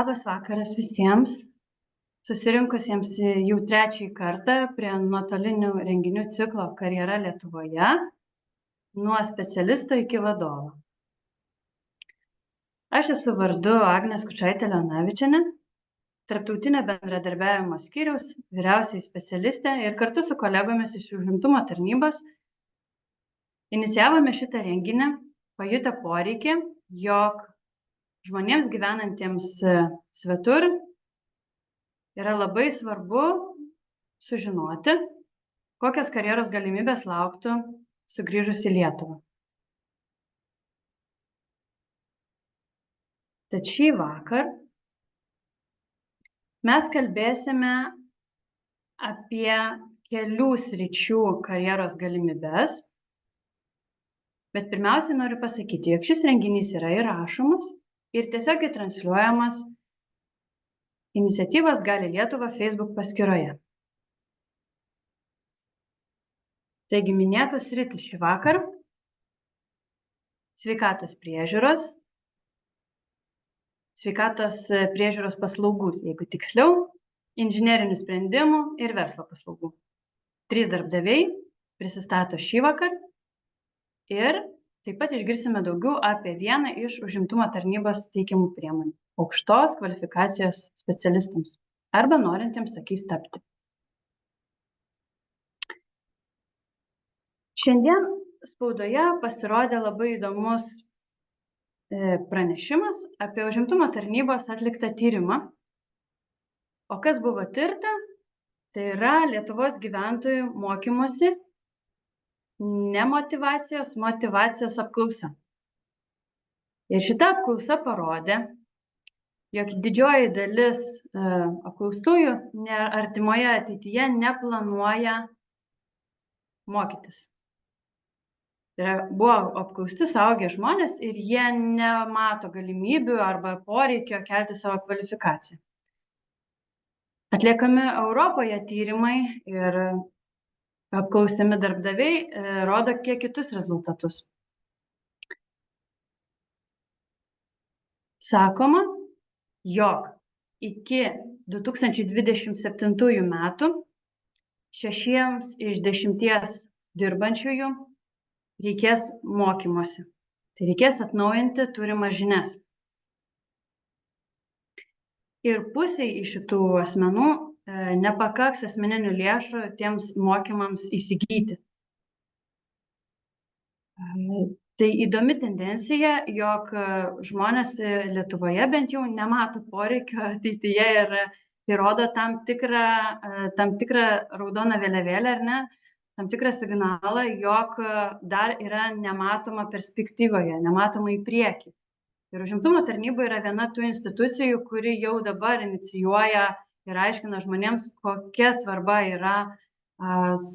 Labas vakaras visiems, susirinkusiems jau trečiąjį kartą prie nuotolinių renginių ciklo Karjera Lietuvoje nuo specialisto iki vadovo. Aš esu vardu Agnė Skučaitė-Leonavičienė, Tarptautinio bendradarbiavimo skyriaus vyriausioji specialistė ir kartu su kolegomis iš užimtumo tarnybos inicijavome šitą renginį, pajutę poreikį, jog žmonėms gyvenantiems svetur yra labai svarbu sužinoti, kokios karjeros galimybės lauktų sugrįžus į Lietuvą. Tad šį vakar mes kalbėsime apie kelių sričių karjeros galimybės, bet pirmiausiai noriu pasakyti, jog šis renginys yra įrašomas ir tiesiogiai transliuojamas Iniciatyvos Gali Lietuva Facebook paskyroje. Taigi minėtos sritys šį vakar: sveikatos priežiūros paslaugų, jeigu tiksliau, inžinerinių sprendimų ir verslo paslaugų. 3 darbdaviai prisistato šį vakar ir taip pat išgirsime daugiau apie vieną iš užimtumo tarnybos teikiamų priemonių – aukštos kvalifikacijos specialistams arba norintiems tokiais tapti. Šiandien spaudoje pasirodė labai įdomus pranešimas apie užimtumo tarnybos atliktą tyrimą. O kas buvo tirta? Tai yra Lietuvos gyventojų mokymosi nemotyvacijos, motyvacijos apklausa. Ir šita apklausa parodė, jog didžioji dalis apklaustųjų artimoje ateityje neplanuoja mokytis. Buvo apklausti suaugę žmonės ir jie nemato galimybių arba poreikio kelti savo kvalifikaciją. Atliekami Europoje tyrimai ir apklausiami darbdaviai rodo kiek kitus rezultatus. Sakoma, jog iki 2027 metų 6 iš 10 dirbančiųjų reikės mokymosi. Tai reikės atnaujinti turimas žinias. Ir pusiai iš šitų asmenų nepakaks asmeninių lėšų tiems mokymams įsigyti. Tai įdomi tendencija, jog žmonės Lietuvoje bent jau nemato poreikio ateityje ir tai rodo tam tikrą raudoną vėliavėlę, ar ne, tam tikrą signalą, jog dar yra nematoma perspektyvoje, nematoma į priekį. Ir užimtumo tarnyba yra viena tų institucijų, kuri jau dabar inicijuoja ir aiškina žmonėms, kokia svarba yra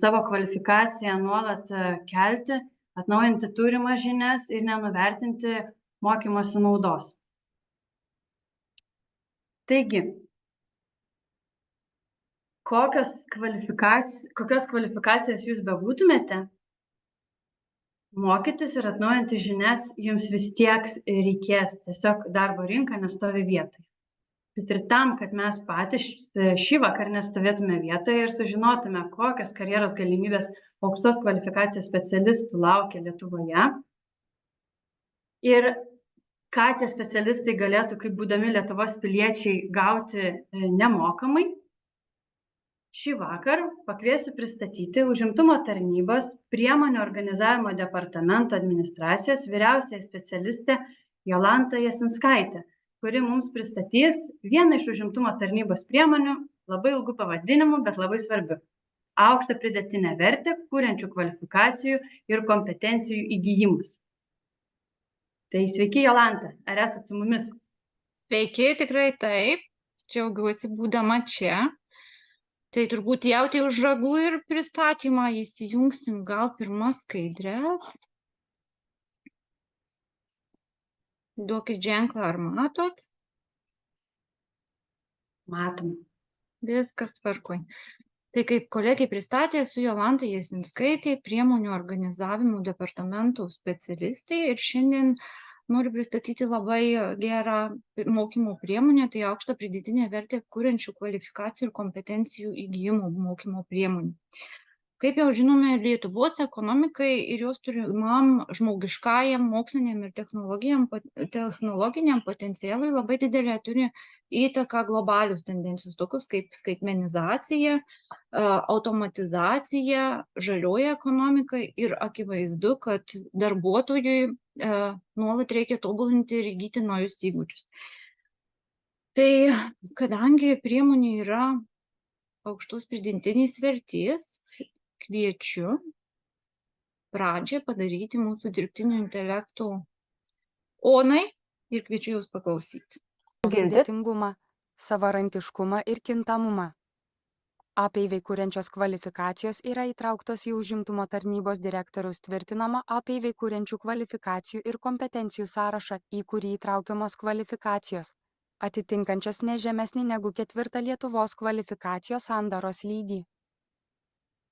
savo kvalifikaciją nuolat kelti, atnaujinti turimas žinias ir nenuvertinti mokymosi naudos. Taigi, kokios kvalifikacijos jūs bebūtumėte, mokytis ir atnaujinti žinias jums vis tiek reikės, tiesiog darbo rinka nestovi vietoje. Bet ir tam, kad mes patys šį vakar nestovėtume vietoje ir sužinotume, kokios karjeros galimybės aukštos kvalifikacijos specialistų laukia Lietuvoje ir ką tie specialistai galėtų, kaip būdami Lietuvos piliečiai, gauti nemokamai, šį vakar pakviesiu pristatyti užimtumo tarnybos priemonių organizavimo departamento administracijos vyriausiąją specialistę Jolantą Jasinskaitę, kuri mums pristatys vieną iš užimtumo tarnybos priemonių, labai ilgų pavadinimų, bet labai svarbių – aukštą pridėtinę vertę, kuriančių kvalifikacijų ir kompetencijų įgijimas. Tai sveiki, Jolanta, ar esate su mumis? Sveiki, tikrai taip, džiaugiuosi būdama čia. Tai turbūt jauti už ragų ir pristatymą įsijungsim gal pirmas skaidrės. Duokit ženklą, ar matot? Matom. Viskas tvarkoj. Tai kaip kolegė pristatė, esu Jolanta Jasinskaitė, priemonių organizavimo departamentų specialistė ir šiandien noriu pristatyti labai gerą mokymo priemonę, tai aukštą pridėtinę vertę kuriančių kvalifikacijų ir kompetencijų įgyjimo mokymo priemonė. Kaip jau žinome, Lietuvos ekonomikai ir jos turimam žmogiškajam, moksliniam ir technologiniam potencialui labai didelę turi įtaką globalios tendencijos, tokios kaip skaitmenizacija, automatizacija, žalioji ekonomika ir akivaizdu, kad darbuotojui nuolat reikia tobulinti ir įgyti naujus įgūdžius. Tai kadangi priemonė yra aukštos pridėtinės vertės, kviečiu pradžią padaryti mūsų dirbtinio intelekto onai ir kviečiu jūs paklausyti. Sudėtingumą, savarankiškumą ir kintamumą. APIVai kuriančios kvalifikacijos yra įtrauktos į užimtumo tarnybos direktoriaus tvirtinamą APIVai kuriančių kvalifikacijų ir kompetencijų sąrašą, į kurį įtraukiamos kvalifikacijos, atitinkančios ne žemesnį negu 4 Lietuvos kvalifikacijos sandaros lygį.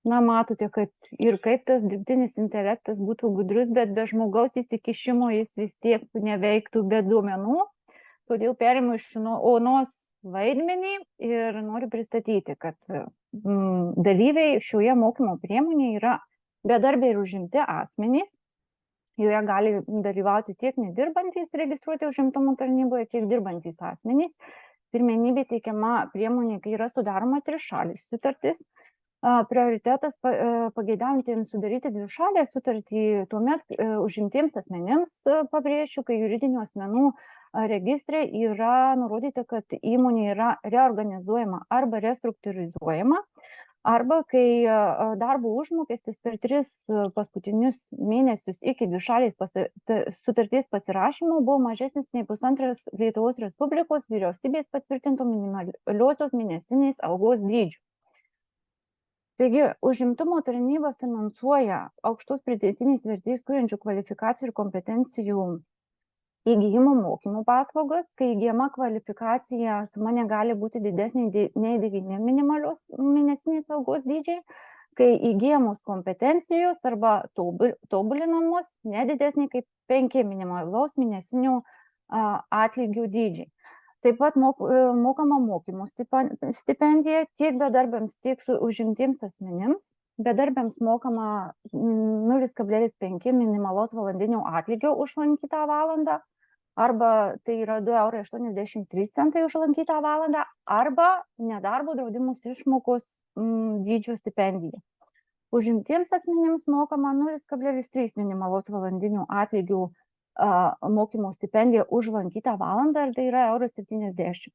Na, matote, kad ir kaip tas dirbtinis intelektas būtų gudrus, bet be žmogaus įsikišimo jis vis tiek neveiktų be duomenų. Todėl perimu iš onos vaidmenį ir noriu pristatyti, kad dalyviai šioje mokymo priemonėje yra bedarbiai ir užimti asmenys. Joje gali dalyvauti tiek nedirbantys registruoti užimtumo tarnyboje, tiek dirbantys asmenys. Pirmenybė teikiama priemonė, kai yra sudaroma trišalis sutartis. Prioritetas pageidaujantiems sudaryti dvišalę sutartį tuomet užimtiems asmenims, pabrėšiu, kai juridinių asmenų registre yra nurodyta, kad įmonė yra reorganizuojama arba restruktūrizuojama, arba kai darbo užmokestis per 3 paskutinius mėnesius iki dvišalės sutarties pasirašymo buvo mažesnis nei 1,5 Lietuvos Respublikos vyriausybės patvirtinto minimaliosios mėnesinės algos dydžio. Taigi, užimtumo tarnyba finansuoja aukštos pridėtinės vertės kuriančių kvalifikacijų ir kompetencijų įgyjimo mokymų paslaugas, kai įgyjama kvalifikacija suma negali būti didesnė nei 9 minimalios mėnesinės algos dydžiai, kai įgyjamos kompetencijos arba tobulinamos nedidesnė kaip 5 minimalaus mėnesinių atlygių dydžiai. Taip pat mokama mokymų stipendija tiek bedarbiams, tiek su užimtiems asmenims. Bedarbiams mokama 0,5 minimalaus valandinio atlygio už lankytą valandą, arba tai yra 2,83 € už lankytą valandą, arba nedarbo draudimus išmokos dydžio stipendija. Užimtiems asmenims mokama 0,3 minimalaus valandinio atlygio mokymo stipendija už lankytą valandą, ir tai yra 70 €.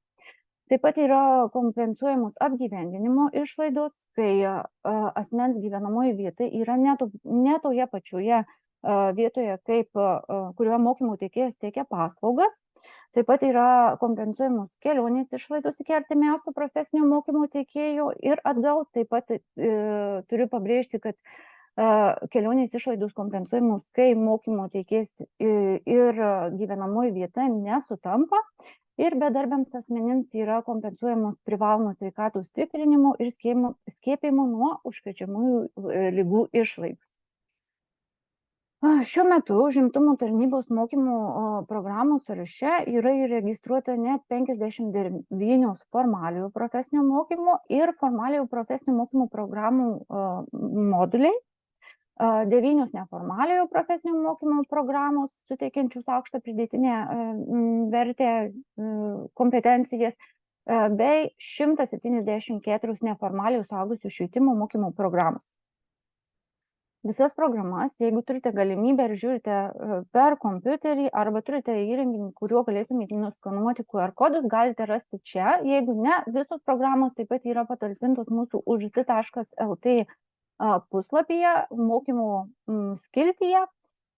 Taip pat yra kompensuojamos apgyvendinimo išlaidos, kai asmens gyvenamoji vieta yra ne toje pačioje vietoje, kaip kurioje mokymo teikėjas teikia paslaugas. Taip pat yra kompensuojamos kelionės išlaidos iki artimiausio profesinio mokymo teikėjo ir atgal. Taip pat turiu pabrėžti, kad kelionės išlaidos kompensuojamos, kai mokymo teikėjas ir gyvenamoji vieta nesutampa, ir bedarbiams asmenims yra kompensuojamos privalomos sveikatos tikrinimo ir skiepijimo nuo užkrečiamųjų ligų išlaidos. Šiuo metu užimtumo tarnybos mokymo programų sąraše yra įregistruota net 59 formaliojo profesinio mokymo ir formaliojo profesinio mokymo programų moduliai, 9 neformaliojo profesinio mokymo programos suteikiančius aukštą pridėtinę vertę kompetencijas, bei 174 neformaliojo suaugusių švietimo mokymo programos. Visas programas, jeigu turite galimybę ir žiūrite per kompiuterį arba turite įrenginį, kuriuo galėtumėte nuskanuoti QR kodus, galite rasti čia. Jeigu ne, visos programos taip pat yra patalpintos mūsų užt.lt puslapyje, mokymų skiltyje.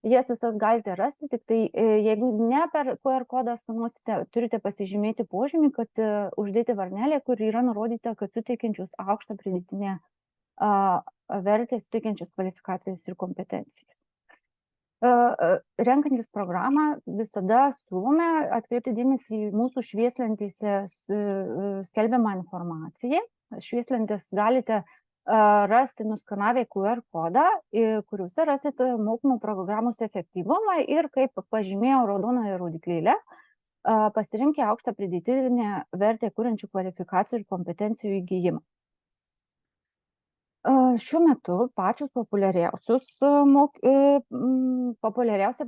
Jas visas galite rasti, tik tai jeigu ne per QR kodą skanuosite, turite pasižymėti požymį, kad uždėti varnelę, kur yra nurodyta, kad suteikiančius aukštą pridėtinę vertę, suteikiančias kvalifikacijas ir kompetencijas. Renkantis programą visada siūlome atkreipti dėmesį į mūsų švieslentėse skelbiamą informaciją. Švieslentės galite rasti nuskanavę QR kodą, kuriuose rasite mokymų programos efektyvumą ir, kaip pažymėjau raudonąją rodiklėlę, pasirinkę aukštą pridėtinę vertę kuriančių kvalifikacijų ir kompetencijų įgijimą. Šiuo metu pačios populiariausia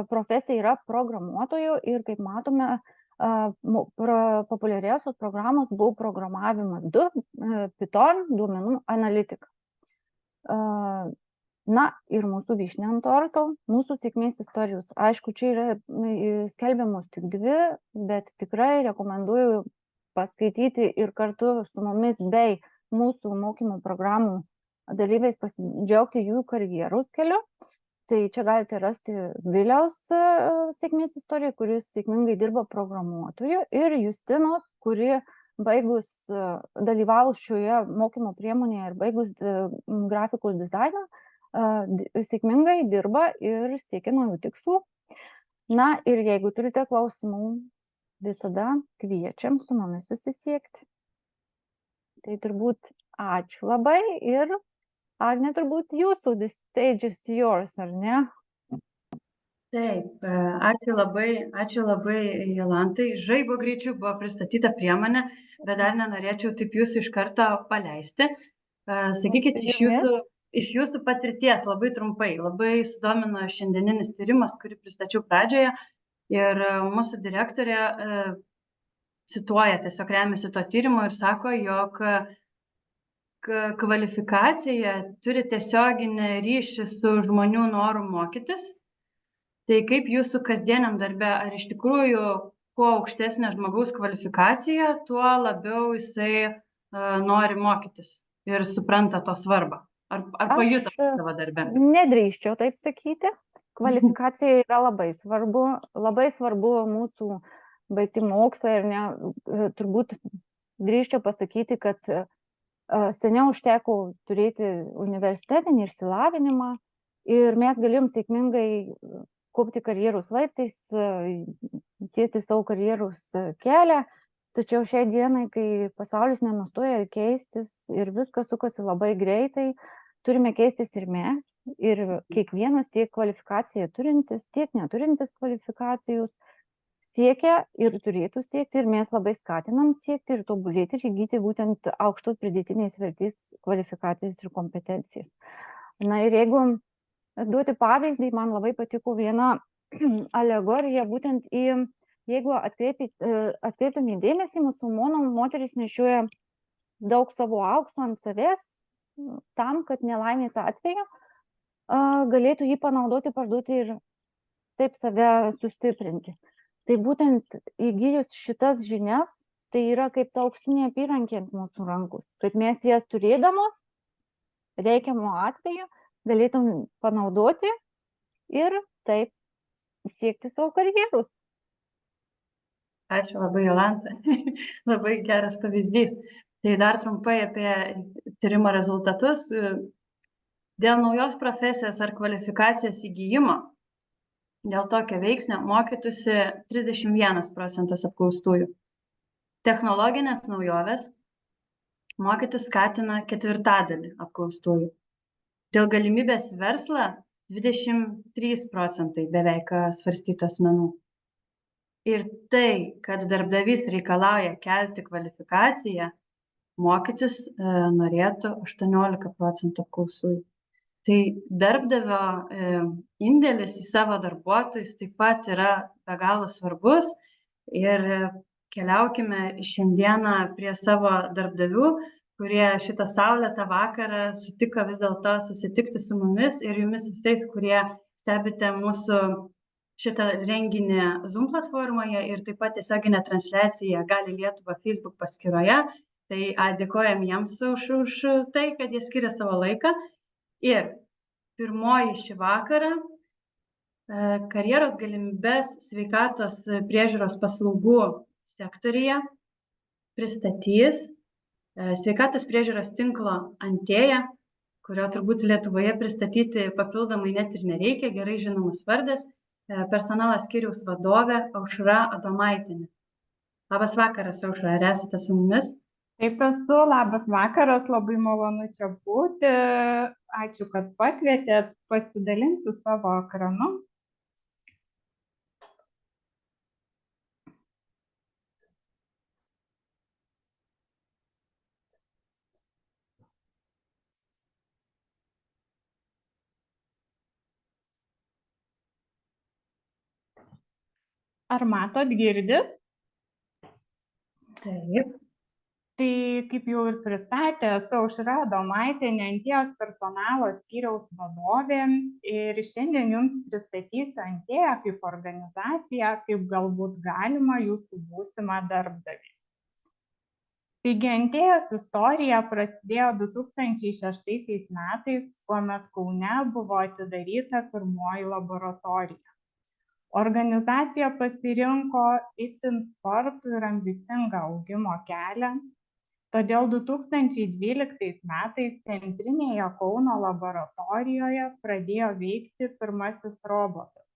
profesija yra programuotojų ir, kaip matome, populiariausios programos buvo programavimas 2, Python, duomenų analitika. Na ir mūsų vyšnė ant torto, mūsų sėkmės istorijos. Aišku, čia yra skelbiamos tik 2, bet tikrai rekomenduoju paskaityti ir kartu su mumis bei mūsų mokymų programų dalyviais pasidžiaugti jų karjeros keliu. Tai čia galite rasti Viliaus sėkmės istoriją, kuris sėkmingai dirba programuotoju, ir Justinos, kuri baigus dalyvavo šioje mokymo priemonėje ir baigus grafikos dizainą, sėkmingai dirba ir siekia naujų tikslų. Na ir jeigu turite klausimų, visada kviečiam su mumis susisiekti. Tai turbūt ačiū labai ir Agne, turbūt jūsų, the stage is yours, ar ne? Taip, ačiū labai Jolantai. Žaibo greičiu buvo pristatyta priemonė, bet dar nenorėčiau taip jūsų iš karto paleisti. Sakykite, iš jūsų patirties labai trumpai, labai sudomino šiandieninis tyrimas, kurį pristačiau pradžioje, ir mūsų direktorė cituoja, tiesiog remiasi to tyrimo ir sako, jog kvalifikacija turi tiesioginį ryšį su žmonių noru mokytis. Tai kaip jūsų kasdieniam darbe, ar iš tikrųjų kuo aukštesnė žmogaus kvalifikacija, tuo labiau jisai nori mokytis ir supranta to svarbą? Ar pajuto savo darbe? Nedrįsčiau taip sakyti. Kvalifikacija yra labai svarbu mūsų baigti mokslą ir turbūt drįsčiau pasakyti, kad seniau užteko turėti universitetinį išsilavinimą ir mes galėjom sėkmingai kopti karjeros laiptais, tiesti savo karjeros kelią, tačiau šiai dienai, kai pasaulis nenustoja keistis ir viskas sukasi labai greitai, turime keistis ir mes, ir kiekvienas tiek kvalifikaciją turintis, tiek neturintis kvalifikacijos siekia ir turėtų siekti, ir mes labai skatinam siekti ir tobulėti ir įgyti būtent aukštos pridėtinės vertės kvalifikacijas ir kompetencijas. Na ir jeigu duoti pavyzdį, man labai patiko viena alegorija, būtent jeigu atkreiptume dėmesį, musulmonų moteris nešioja daug savo aukso ant savęs, tam, kad nelaimės atveju galėtų jį panaudoti, parduoti ir taip save sustiprinti. Tai būtent įgijus šitas žinias, tai yra kaip ta auksinė apyrankė ant mūsų rankos, kad mes jas turėdamos reikiamo atveju galėtum panaudoti ir taip siekti savo karjeros. Ačiū labai, Jolanta. Labai geras pavyzdys. Tai dar trumpai apie tyrimo rezultatus. Dėl naujos profesijos ar kvalifikacijos įgijimo, dėl tokio veiksnio mokytųsi 31% apklaustųjų. Technologinės naujovės mokytis skatina 1/4 apklaustųjų. Dėl galimybės verslą 23% beveik svarstytų asmenų. Ir tai, kad darbdavys reikalauja kelti kvalifikaciją, mokytis norėtų 18% apklaustųjų. Tai darbdavio indėlis į savo darbuotojus taip pat yra be galo svarbus ir keliaukime šiandieną prie savo darbdavių, kurie šitą saulėtą vakarą sutiko vis dėlto susitikti su mumis ir jumis visais, kurie stebite mūsų šitą renginį Zoom platformoje ir taip pat tiesioginę transliaciją Gali Lietuva Facebook paskyroje. Tai dėkojam jiems už tai, kad jie skiria savo laiką. Ir pirmoji šį vakarą karjeros galimybės sveikatos priežiūros paslaugų sektorija pristatys sveikatos priežiūros tinklo Antėja, kurio turbūt Lietuvoje pristatyti papildomai net ir nereikia, gerai žinomas vardas, personalo skyriaus vadovė Aušra Adomaitienė. Labas vakaras, Aušra, ar esate su mumis? Taip esu, labas vakaras, labai malonu čia būti. Ačiū, kad pakvietėt, pasidalinsiu savo ekranu. Ar matot, girdit? Taip. Tai kaip jau ir pristatė, esu Aušra Adomaitienė, Antėjos personalo skyriaus vadovė ir šiandien jums pristatysiu Antėją kaip organizaciją, kaip galbūt galima jūsų būsimą darbdavį. Taigi Antėjos istorija prasidėjo 2006 metais, kuomet Kaune buvo atidaryta pirmoji laboratorija. Organizacija pasirinko itin spartų ir ambicingą augimo kelią. Todėl 2012 metais centrinėje Kauno laboratorijoje pradėjo veikti pirmasis robotas.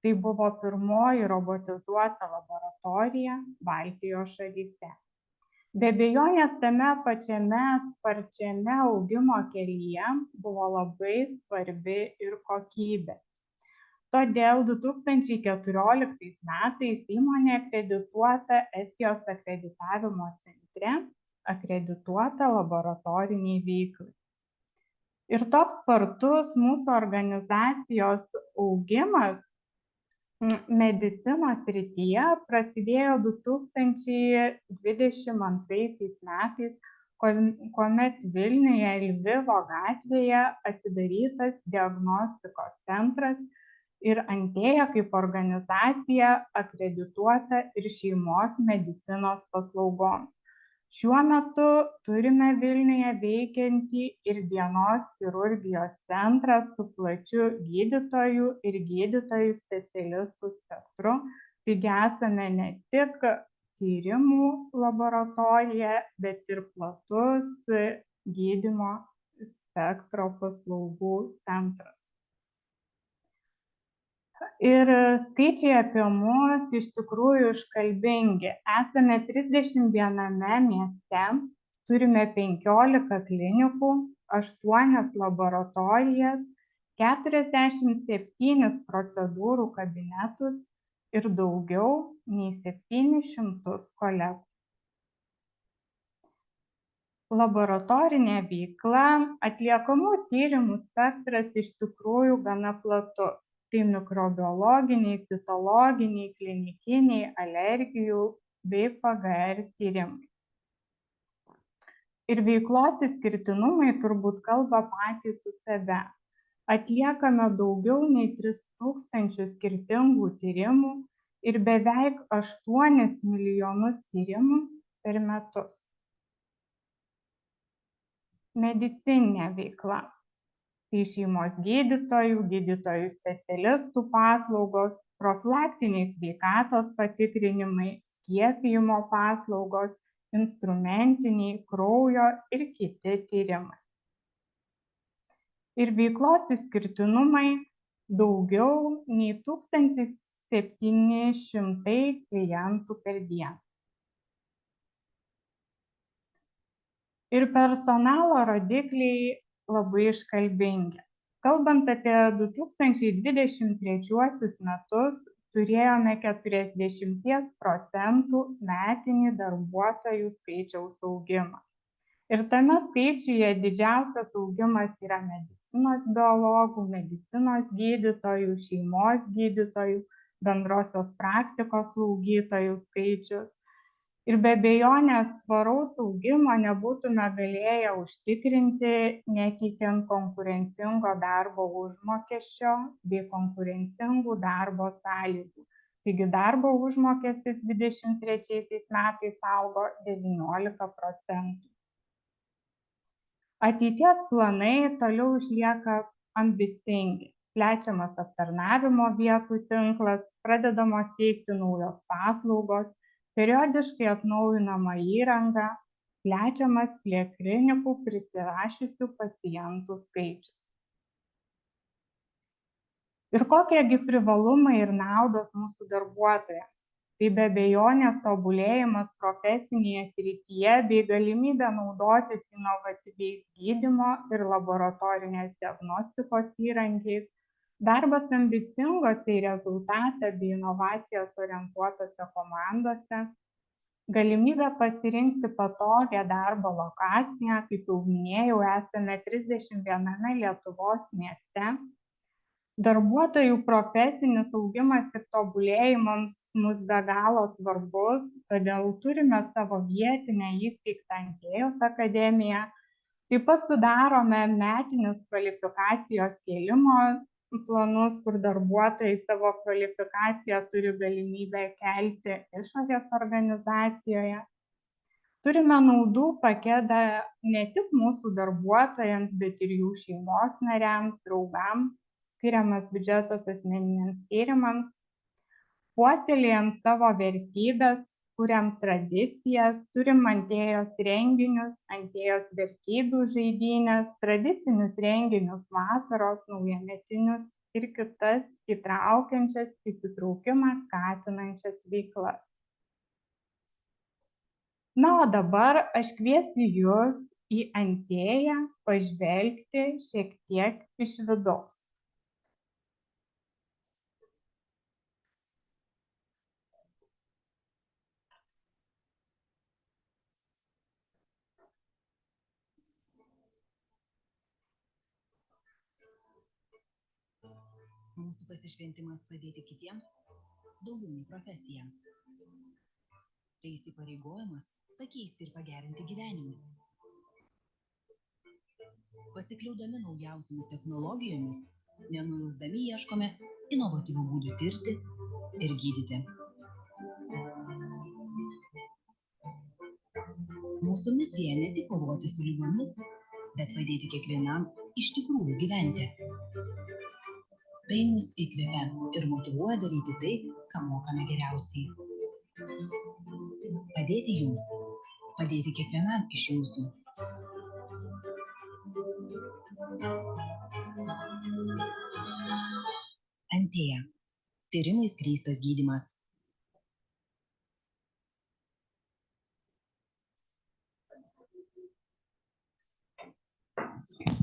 Tai buvo pirmoji robotizuota laboratorija Baltijos šalyse. Be abejonės tame pačiame sparčiame augimo kelyje buvo labai svarbi ir kokybė. Todėl 2014 metais įmonė akredituota Estijos akreditavimo centre, akredituota laboratoriniai veiklai. Ir toks spartus mūsų organizacijos augimas medicinos srityje prasidėjo 2022 metais, kuomet Vilniuje Lvivo gatvėje atidarytas diagnostikos centras ir Antėja kaip organizacija akredituota ir šeimos medicinos paslaugoms. Šiuo metu turime Vilniuje veikiantį ir dienos chirurgijos centrą su plačiu gydytojų ir gydytojų specialistų spektru. Taigi esame ne tik tyrimų laboratorija, bet ir platus gydymo spektro paslaugų centras. Ir skaičiai apie mus iš tikrųjų iškalbingi. Esame 31 mieste, turime 15 klinikų, 8 laboratorijas, 47 procedūrų kabinetus ir daugiau nei 700 kolegų. Laboratorinė veikla, atliekamų tyrimų spektras iš tikrųjų gana platus. Tai mikrobiologiniai, citologiniai, klinikiniai, alergijų bei PGR tyrimai. Ir veiklos išskirtinumai turbūt kalba patys su save. Atliekame daugiau nei 3000 skirtingų tyrimų ir beveik 8 milijonus tyrimų per metus. Medicininė veikla. Tai šeimos gydytojų, gydytojų specialistų paslaugos, profilaktiniai sveikatos patikrinimai, skiepijimo paslaugos, instrumentiniai, kraujo ir kiti tyrimai. Ir veiklos išskirtinumai daugiau nei 1700 klientų per dieną. Ir personalo rodikliai labai iškalbingi. Kalbant apie 2023 metus, turėjome 40% metinį darbuotojų skaičiaus augimą. Ir tame skaičiuje didžiausias augimas yra medicinos biologų, medicinos gydytojų, šeimos gydytojų, bendrosios praktikos slaugytojų skaičius. Ir be abejonės tvaraus augimo nebūtume galėję užtikrinti, neteikiant konkurencingo darbo užmokesčio bei konkurencingų darbo sąlygų. Taigi darbo užmokestis 2023 metais augo 19%. Ateities planai toliau išlieka ambicingi. Plečiamas aptarnavimo vietų tinklas, pradedamos teikti naujos paslaugos, periodiškai atnaujinama įranga, plečiamas prie klinikų prisirašiusių pacientų skaičius. Ir kokiegi privalumai ir naudos mūsų darbuotojams? Tai be abejonės tobulėjimas profesinėje srityje bei galimybė naudotis inovatyviais gydymo ir laboratorinės diagnostikos įrankiais, darbas ambicingose į rezultatą bei inovacijas orientuotose komandose, galimybė pasirinkti patogią darbo lokaciją, kaip jau minėjau, esame 31 Lietuvos mieste. Darbuotojų profesinis augimas ir tobulėjimas mus be galo svarbus, todėl turime savo vietinę įsteigtą Antėjos akademiją. Taip pat sudarome metinius kvalifikacijos kėlimo planus, kur darbuotojai savo kvalifikaciją turi galimybę kelti išorės organizacijoje. Turime naudų paketą ne tik mūsų darbuotojams, bet ir jų šeimos nariams, draugams, skiriamas biudžetas asmeniniams tyrimams, puoselėjam savo vertybės, kuriam tradicijas, turim Antėjos renginius, Antėjos vertybių žaidynės, tradicinius renginius vasaros, naujametinius ir kitas įtraukiančias, įsitraukimą skatinančias veiklas. Na, o dabar aš kviesiu Jus į Antėją pažvelgti šiek tiek iš vidaus. Mūsų pasišventimas padėti kitiems daugiau nei profesija. Tai įsipareigojimas pakeisti ir pagerinti gyvenimus. Pasikliaudami naujausiomis technologijomis, nenuilsdami ieškome inovatyvių būdų tirti ir gydyti. Mūsų misija ne tik kovoti su ligomis, bet padėti kiekvienam iš tikrųjų gyventi. Tai mus įkvepia ir motyvuoja daryti tai, ką mokame geriausiai. Padėti Jums, padėti kiekvienam iš Jūsų. Antėja. Tyrimais grįstas gydymas.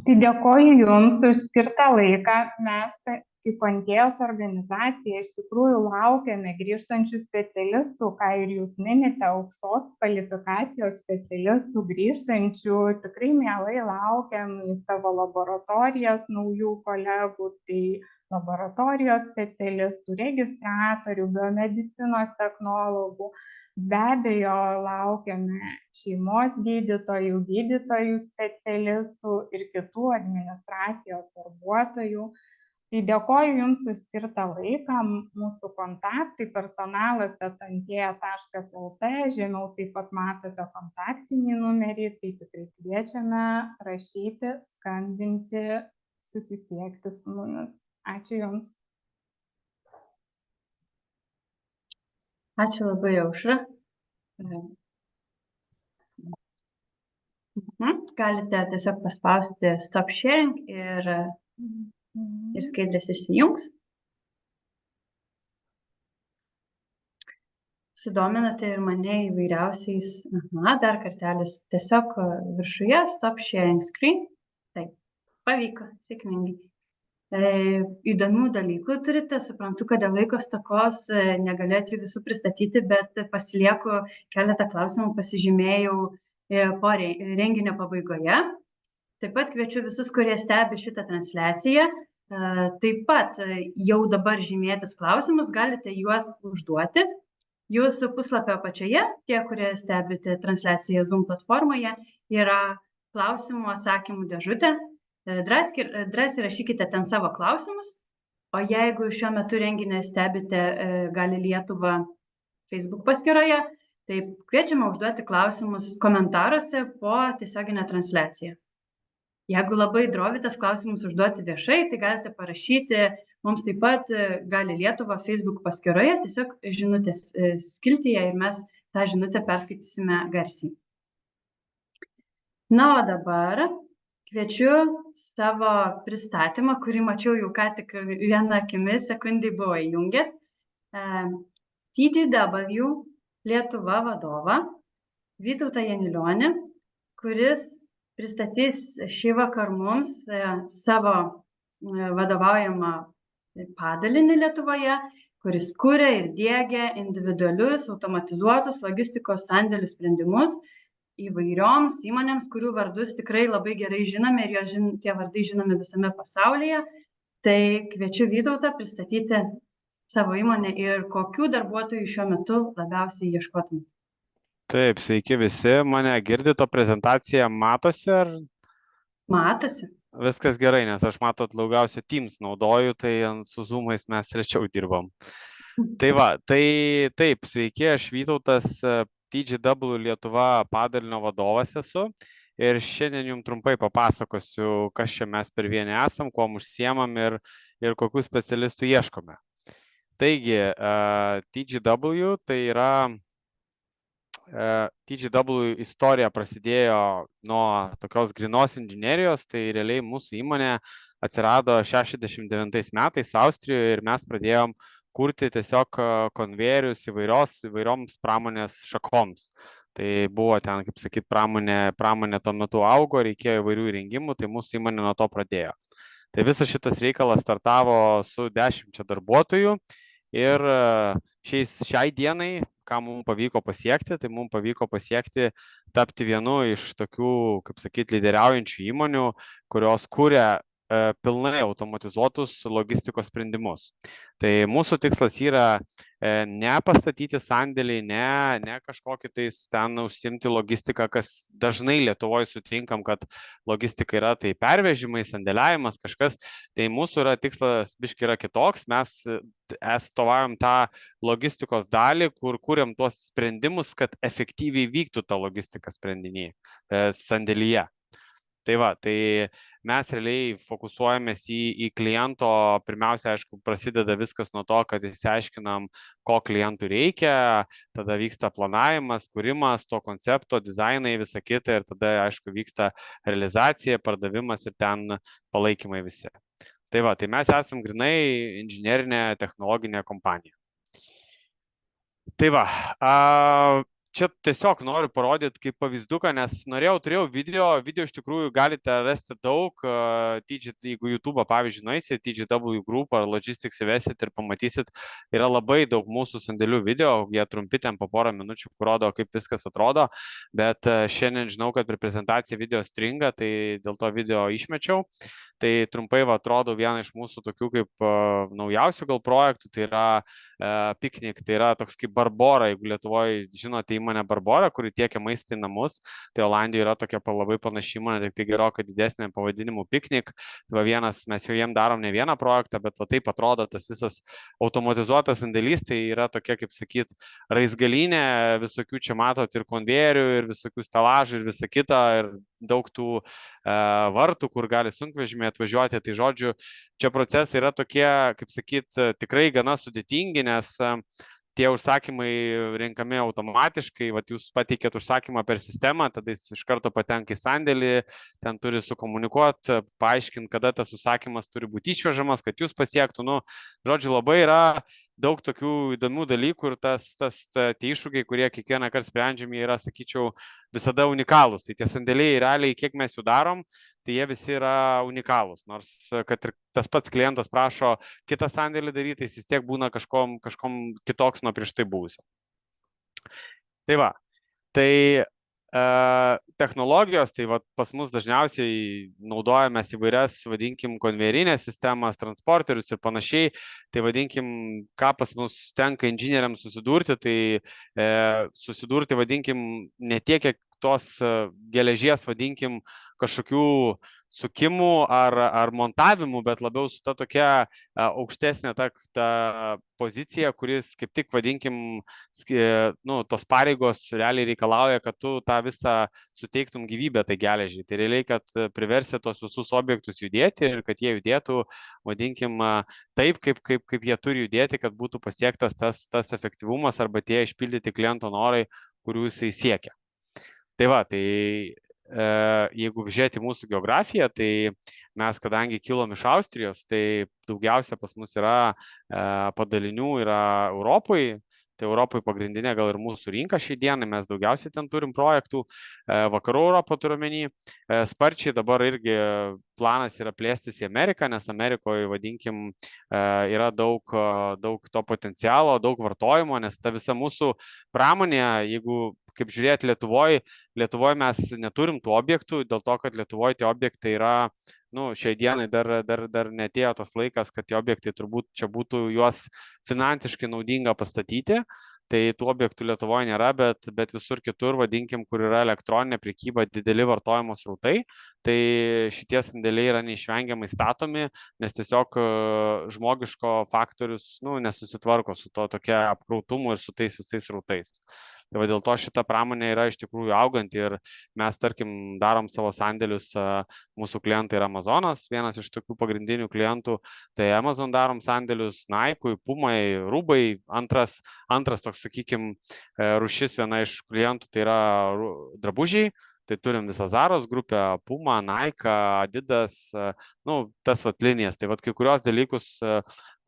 Tai dėkoju Jums už skirtą laiką. Mes kaip Antėjos organizacija iš tikrųjų laukiame grįžtančių specialistų, ką ir Jūs minite, aukštos kvalifikacijos specialistų grįžtančių. Tikrai mielai laukiam į savo laboratorijas naujų kolegų, tai laboratorijos specialistų, registratorių, biomedicinos technologų. Be abejo, laukiame šeimos gydytojų, gydytojų specialistų ir kitų administracijos darbuotojų. Tai dėkoju Jums už skirtą laiką. Mūsų kontaktai personalas@antėja.lt, žemiau taip pat matote kontaktinį numerį, tai tikrai kviečiame rašyti, skambinti, susisiekti su mumis. Ačiū Jums. Ačiū labai, Aušra. Galite tiesiog paspausti stop sharing ir skaidrės išsijungs. Sudominote ir mane įvairiausiais, dar kartelis, tiesiog viršuje stop sharing screen. Taip, pavyko, sėkmingai. Įdomių dalykų turite, suprantu, kad dėl laiko stokos negalėčiau visų pristatyti, bet pasilieku keletą klausimų, pasižymėjau po renginio pabaigoje. Taip pat kviečiu visus, kurie stebi šitą transliaciją, taip pat jau dabar žymėtis klausimus, galite juos užduoti. Jūsų puslapio apačioje, tie, kurie stebite transliaciją Zoom platformoje, yra klausimų atsakymų dėžutė. Drąsiai rašykite ten savo klausimus, o jeigu šiuo metu renginį stebite Gali Lietuva Facebook paskyroje, tai kviečiame užduoti klausimus komentaruose po tiesioginę transliaciją. Jeigu labai drovitės klausimus užduoti viešai, tai galite parašyti mums taip pat Gali Lietuva Facebook paskyroje, tiesiog žinutės skiltyje ir mes tą žinutę perskaitysime garsiai. Na, o dabar kviečiu savo pristatymą, kurį mačiau jau ką tik vieną akimi, sekundį buvo įjungęs. TGW Lietuva vadovą Vytautą Janilionį, kuris pristatys šį vakar mums savo vadovaujamą padalinį Lietuvoje, kuris kuria ir diegia individualius automatizuotus logistikos sandėlių sprendimus įvairioms įmonėms, kurių vardus tikrai labai gerai žinome ir tie vardai žinomi visame pasaulyje. Tai kviečiu Vytautą pristatyti savo įmonę ir kokių darbuotojų šiuo metu labiausiai ieškotumėte. Taip, sveiki visi, mane girdito, prezentacija matosi ar? Matosi. Viskas gerai, nes aš matot daugiausiai Teams naudoju, tai su Zoom'ais mes rečiau dirbam. Tai va, tai taip, sveiki, aš Vytautas, TGW Lietuva padalinio vadovas esu ir šiandien jums trumpai papasakosiu, kas čia mes per vieni esam, kuo užsiemam ir kokių specialistų ieškome. Taigi, TGW tai yra TGW istorija prasidėjo nuo tokios grynos inžinerijos, tai realiai mūsų įmonė atsirado 69 metais Austrijoje ir mes pradėjom kurti tiesiog konvejerius įvairioms pramonės šakoms. Tai buvo ten, kaip sakyt, pramonė tuo metu augo, reikėjo įvairių įrengimų, tai mūsų įmonė nuo to pradėjo. Tai visas šitas reikalas startavo su 10 darbuotojų ir šiai dienai, ką mums pavyko pasiekti, tai mums pavyko pasiekti tapti vienu iš tokių, kaip sakyt, lyderiaujančių įmonių, kurios kuria pilnai automatizuotus logistikos sprendimus. Tai mūsų tikslas yra ne pastatyti sandėlį, ne kažkokį tais ten užsiimti logistiką, kas dažnai Lietuvoje sutinkam, kad logistika yra tai pervežimai, sandėliavimas, kažkas. Tai mūsų tikslas biškai yra kitoks, mes atstovaujam tą logistikos dalį, kur kuriam tuos sprendimus, kad efektyviai vyktų ta logistika sprendiniai sandėlyje. Tai va, tai mes realiai fokusuojamės į kliento, pirmiausia, aišku, prasideda viskas nuo to, kad išsiaiškinam, ko klientų reikia, tada vyksta planavimas, kūrimas to koncepto, dizainai, visa kita ir tada, aišku, vyksta realizacija, pardavimas ir ten palaikymai visi. Tai va, tai mes esam grinai inžinerinė technologinė kompanija. Tai va, čia tiesiog noriu parodyti kaip pavyzduką, nes turėjau video iš tikrųjų galite rasti daug, jeigu YouTube, pavyzdžiui, nueisit, TGW Group ar Logistics įvesit ir pamatysit, yra labai daug mūsų sandėlių video, jie trumpi ten po porą minučių, kur rodo, kaip viskas atrodo, bet šiandien žinau, kad per prezentaciją video stringa, tai dėl to video išmečiau. Tai trumpai atrodo vieną iš mūsų tokių kaip naujausių gal projektų, tai yra Picnic, tai yra toks kaip Barbora, jeigu Lietuvoje žinote įmonę Barbora, kuri tiekia maistą į namus, tai Olandijoje yra tokia labai panaši įmonė, tik tai gerokai didesnė pavadinimu Picnic. Tai mes jau jiem darom ne vieną projektą, bet taip atrodo tas visas automatizuotas sandėlys, tai yra tokia, kaip sakyt, raizgalinė, visokių čia matot ir konvejerių, ir visokių stelažų, ir visa kita, ir daug tų vartų, kur gali sunkvežimiai atvažiuoti. Tai žodžiu, čia procesai yra tokie, kaip sakyt, tikrai gana sudėtingi, nes tie užsakymai renkami automatiškai, jūs pateikėt užsakymą per sistemą, tada jis iš karto patenka į sandėlį, ten turi sukomunikuoti, paaiškinti, kada tas užsakymas turi būti išvežamas, kad jūs pasiektų. Žodžiu, labai yra daug tokių įdomių dalykų ir tie iššūkiai, kurie kiekvieną kartą sprendžiami, yra, sakyčiau, visada unikalūs. Tai tie sandėliai realiai, kiek mes jų darom, tai jie visi yra unikalūs. Nors, kad ir tas pats klientas prašo kitą sandėlį daryti, jis vis tiek būna kažkom kitoks nuo prieš tai buvusio. Tai va, tai technologijos, tai pas mus dažniausiai naudojamės įvairias, vadinkim, konvejerinės sistemas, transporterius ir panašiai. Tai vadinkim, ką pas mus tenka inžinieriams susidurti, vadinkim, ne tiek, kiek tos geležies, vadinkim, kažkokių sukimų ar montavimų, bet labiau su ta tokia aukštesnė ta pozicija, kuris kaip tik, vadinkim, tos pareigos realiai reikalauja, kad tu tą visą suteiktum gyvybę tai geležiai. Tai realiai, kad priversi tos visus objektus judėti ir kad jie judėtų, vadinkim, taip, kaip jie turi judėti, kad būtų pasiektas tas efektyvumas arba tie išpildyti kliento norai, kurių jisai siekia. Tai va, tai jeigu žiūrėti mūsų geografiją, tai mes, kadangi kilom iš Austrijos, tai daugiausia pas mus yra padalinių yra Europoje, tai Europoje pagrindinė gal ir mūsų rinka šiai dienai, mes daugiausiai ten turim projektų, vakarų Europą turiuomenį, sparčiai dabar irgi planas yra plėstis į Ameriką, nes Amerikoje, vadinkim, yra daug to potencialo, daug vartojimo, nes ta visa mūsų pramonė, jeigu kaip žiūrėti Lietuvoje mes neturim tų objektų, dėl to, kad Lietuvoje tie objektai yra, šiai dienai dar netėjo tas laikas, kad tie objektai turbūt čia būtų juos finansiškai naudinga pastatyti. Tai tų objektų Lietuvoje nėra, bet visur kitur, vadinkim, kur yra elektroninė prekyba, dideli vartojimo srautai, tai šitie sandėliai yra neišvengiamai statomi, nes tiesiog žmogiško faktorius nesusitvarko su to tokia apkrautumu ir su tais visais srautais. Tai dėl to šita pramonė yra iš tikrųjų auganti ir mes, tarkim, darom savo sandėlius, mūsų klientai yra Amazonas, vienas iš tokių pagrindinių klientų, tai Amazon darom sandėlius, Nike'ui, Pumai, Rūbai, antras toks, sakykime, rūšis viena iš klientų, tai yra drabužiai, tai turim visą Zaros grupę, Puma, Nike, Adidas, tas linijas, tai kai kurios dalykus,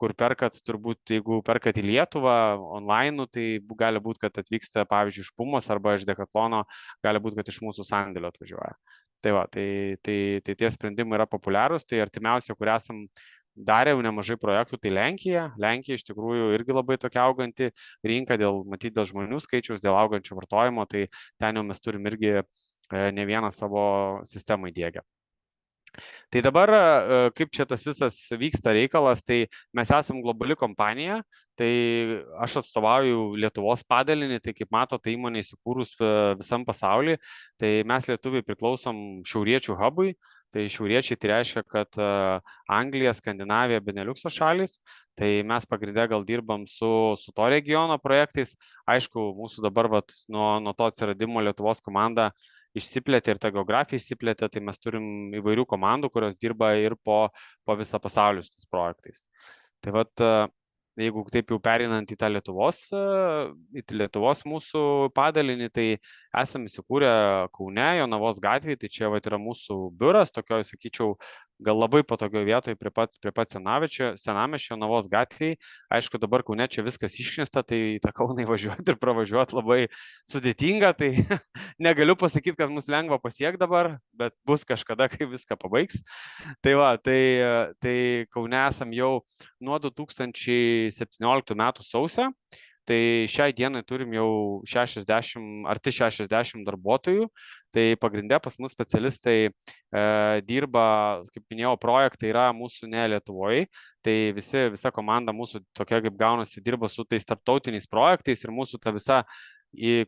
kur perkat, turbūt, jeigu perkat į Lietuvą online, tai gali būti, kad atvyksta, pavyzdžiui, iš Pumos arba iš Decatlono, gali būti, kad iš mūsų sandėlio atvažiuoja. Tai tie sprendimai yra populiarūs, tai artimiausia, kur esam darė jau nemažai projektų, tai Lenkija. Lenkija iš tikrųjų irgi labai tokia auganti rinka, matyti dėl žmonių skaičiaus, dėl augančio vartojimo, tai ten jau mes turim irgi ne vieną savo sistemą įdiegę. Tai dabar, kaip čia tas visas vyksta reikalas, tai mes esam globali kompanija, tai aš atstovauju Lietuvos padalinį, tai kaip matote, įmonė įsikūrus visam pasaulyje, tai mes lietuviai priklausom šiauriečių hubui, tai šiauriečiai tai reiškia, kad Anglija, Skandinavija, Beneliukso šalis, tai mes pagrindę gal dirbam su to regiono projektais, aišku, mūsų dabar nuo to atsiradimo Lietuvos komanda išsiplėtė ir ta geografija išsiplėtė, tai mes turim įvairių komandų, kurios dirba ir po visą pasaulį su tais projektais. Tai jeigu taip jau pereinant į tą Lietuvos mūsų padalinį, tai esame įsikūrę Kaune, Jonavos gatvėje, tai čia yra mūsų biuras, tokio, sakyčiau, gal labai patogioje vietoje prie pat senamiesčio Jonavos gatvėje. Aišku, dabar Kaune čia viskas išknista, tai tą Kauną įvažiuoti ir pravažiuoti labai sudėtinga, tai negaliu pasakyti, kad mus lengva pasiekti dabar, bet bus kažkada, kai viską pabaigs. Tai Kaune esam jau nuo 2017 metų sausio. Tai šiai dienai turim jau arti 60 darbuotojų, tai pagrindė pas mus specialistai dirba, kaip minėjau, projektai yra mūsų ne Lietuvoje, tai visa komanda mūsų tokia kaip gaunasi dirba su tais tarptautiniais projektais ir mūsų ta visa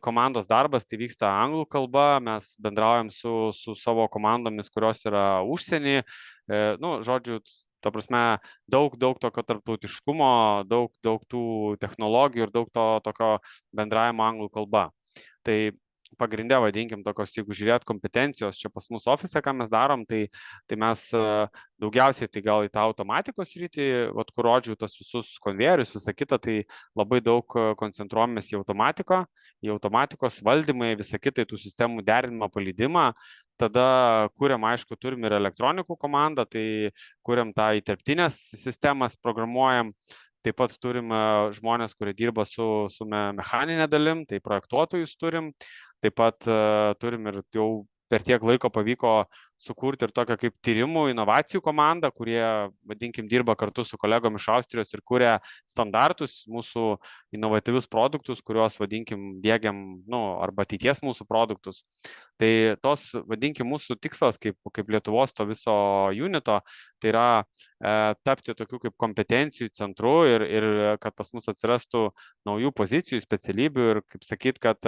komandos darbas tai vyksta anglų kalba, mes bendraujam su savo komandomis, kurios yra užsieny, žodžiu, ta prasme, daug tokio tarptautiškumo, daug tų technologijų ir daug to tokio bendravimo anglų kalba. Tai pagrindė, vadinkim, tokios, jeigu žiūrėt kompetencijos čia pas mūsų ofise, ką mes darom, tai mes daugiausiai tai gal į tą automatikos sritį, kur rodžiu tos visus konvejerius, visą kitą, tai labai daug koncentruojamės į automatikos valdymai, visą kitą į tų sistemų derinimą, paleidimą. Tada kuriam, aišku, turim ir elektronikų komandą, tai kuriam tą įterptinės sistemas, programuojam. Taip pat turim žmonės, kurie dirba su mechaninė dalim, tai projektuotojus turim. Taip pat turim ir jau per tiek laiko pavyko sukurti ir tokią kaip tyrimų, inovacijų komandą, kurie, vadinkim, dirba kartu su kolegom iš Austrijos ir kuria standartus, mūsų inovatyvius produktus, kuriuos, vadinkim, diegiam, arba ateities mūsų produktus. Tai tos, vadinkim, mūsų tikslas kaip Lietuvos to viso unito, tai yra tapti tokiu kaip kompetencijų centru ir kad pas mus atsirastų naujų pozicijų, specialybių ir, kaip sakyt, kad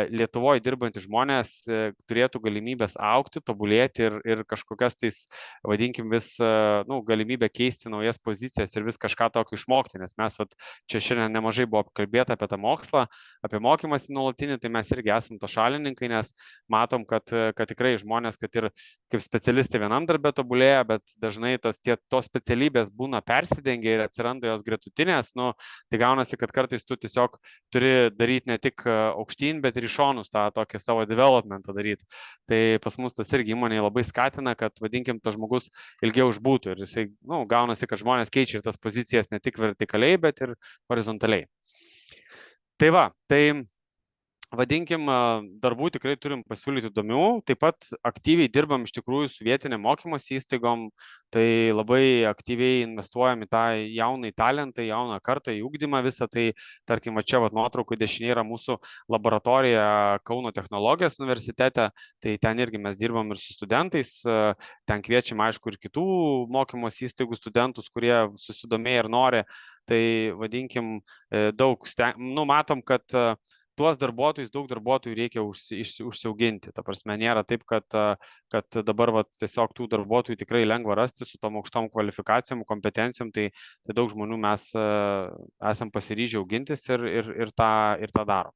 Lietuvoje dirbantys žmonės turėtų galimybės augti, tobulėti ir kažkokias tais, vadinkim, vis galimybę keisti naujas pozicijas ir vis kažką tokio išmokti, nes mes čia šiandien nemažai buvo kalbėta apie tą mokslą, apie mokymąsi nuolatinį, tai mes irgi esam to šalininkai, nes matom, kad tikrai žmonės, kad ir kaip specialistai vienam darbe tobulėja, bet dažnai tos specialybės būna persidengia ir atsiranda jos gretutinės, tai gaunasi, kad kartais tu tiesiog turi daryti ne tik aukštyn, bet ir į šonus tą tokį savo developmentą daryti. Tai pas mus tas irgi įmonė labai skatina, kad, vadinkim, tas žmogus ilgiau išbūtų ir jisai, gaunasi, kad žmonės keičia ir tas pozicijas ne tik vertikaliai, bet ir horizontaliai. Tai va, tai vadinkim, darbų tikrai turim pasiūlyti įdomių, taip pat aktyviai dirbam iš tikrųjų su vietinėm mokymosi įstaigom, tai labai aktyviai investuojam į tą jaunąjį talentą, jauną kartą, į ugdymą visą, tai tarkim, va čia nuotraukų dešinė yra mūsų laboratorija Kauno technologijos universitete, tai ten irgi mes dirbam ir su studentais, ten kviečiam aišku ir kitų mokymosi įstaigų studentus, kurie susidomėję ir nori, tai vadinkim, matom, kad tuos darbuotojus, daug darbuotojų reikia užsiauginti. Ta prasme, nėra taip, kad dabar tiesiog tų darbuotojų tikrai lengva rasti su tom aukštom kvalifikacijom, kompetencijom, tai daug žmonių mes esam pasiryžę augintis ir tą darom.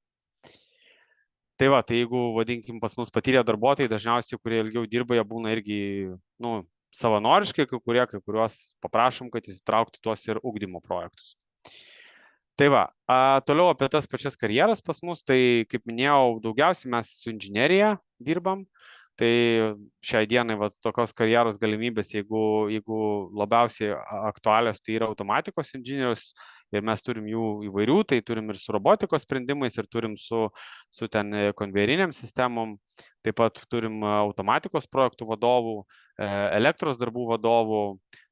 Tai va, tai jeigu, vadinkim, pas mus patyrę darbuotojai, dažniausiai, kurie ilgiau dirba, jie būna irgi, savanoriškai, kai kuriuos paprašom, kad įsitrauktų tuos ir ugdymo projektus. Tai va, toliau apie tas pačias karjeras pas mus, tai kaip minėjau, daugiausiai mes su inžinerija dirbam, tai šiai dienai tokios karjeros galimybės, jeigu labiausiai aktualios, tai yra automatikos inžinierius ir mes turim jų įvairių, tai turim ir su robotikos sprendimais ir turim su ten konvejeriniam sistemom, taip pat turim automatikos projektų vadovų, elektros darbų vadovų,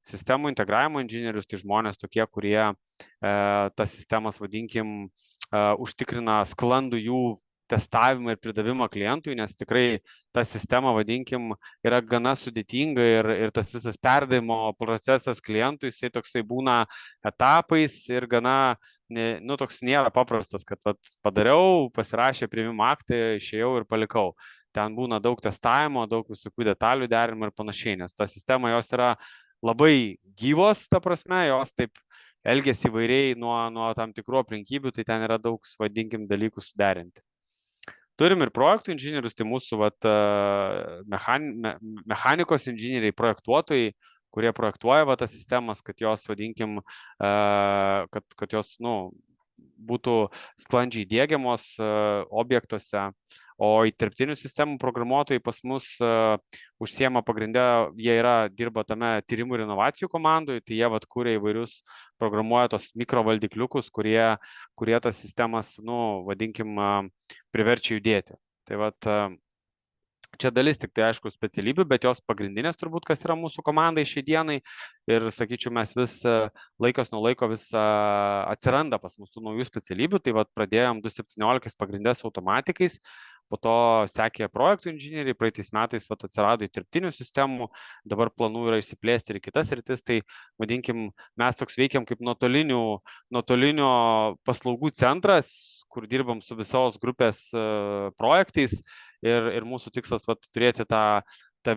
sistemų integravimo inžinierius, tai žmonės tokie, kurie tas sistemas, vadinkim, užtikrina sklandų jų testavimą ir pridavimą klientui, nes tikrai ta sistema, vadinkim, yra gana sudėtinga ir tas visas perdavimo procesas klientui, jisai toksai būna etapais ir gana, toks nėra paprastas, kad padariau, pasirašė priėmimo aktą, išėjau ir palikau. Ten būna daug testavimo, daug visokių detalių derinimo ir panašiai, nes ta sistema jos yra labai gyvos, ta prasme, jos taip elgiasi įvairiai nuo tam tikrų aplinkybių, tai ten yra daug, vadinkim, dalykų suderinti. Turim ir projektų inžinierius, tai mūsų mechanikos inžinieriai, projektuotojai, kurie projektuoja tas sistemas, kad jos, vadinkim, kad jos, būtų sklandžiai diegiamos objektuose, o įterptinių sistemų programuotojai pas mus užsiema pagrindę, jie dirba tame tyrimų ir inovacijų komandoje, tai jie kūrė įvairius, programuoja tos mikrovaldikliukus, kurie tas sistemas, vadinkim, priverčia judėti. Tai čia dalis tik tai aišku specialybių, bet jos pagrindinės turbūt, kas yra mūsų komandai šiai dienai ir, sakyčiau, mes vis laikas nuo laiko vis atsiranda pas mūsų naujų specialybių, tai pradėjom 2017 pagrindės automatikais, po to sekė projektų inžinieriai, praeitais metais atsirado įterptinių sistemų, dabar planų yra išsiplėsti ir kitas rytis, tai vadinkim, mes toks veikiam kaip nuotolinio paslaugų centras, kur dirbam su visos grupės projektais ir mūsų tikslas turėti tą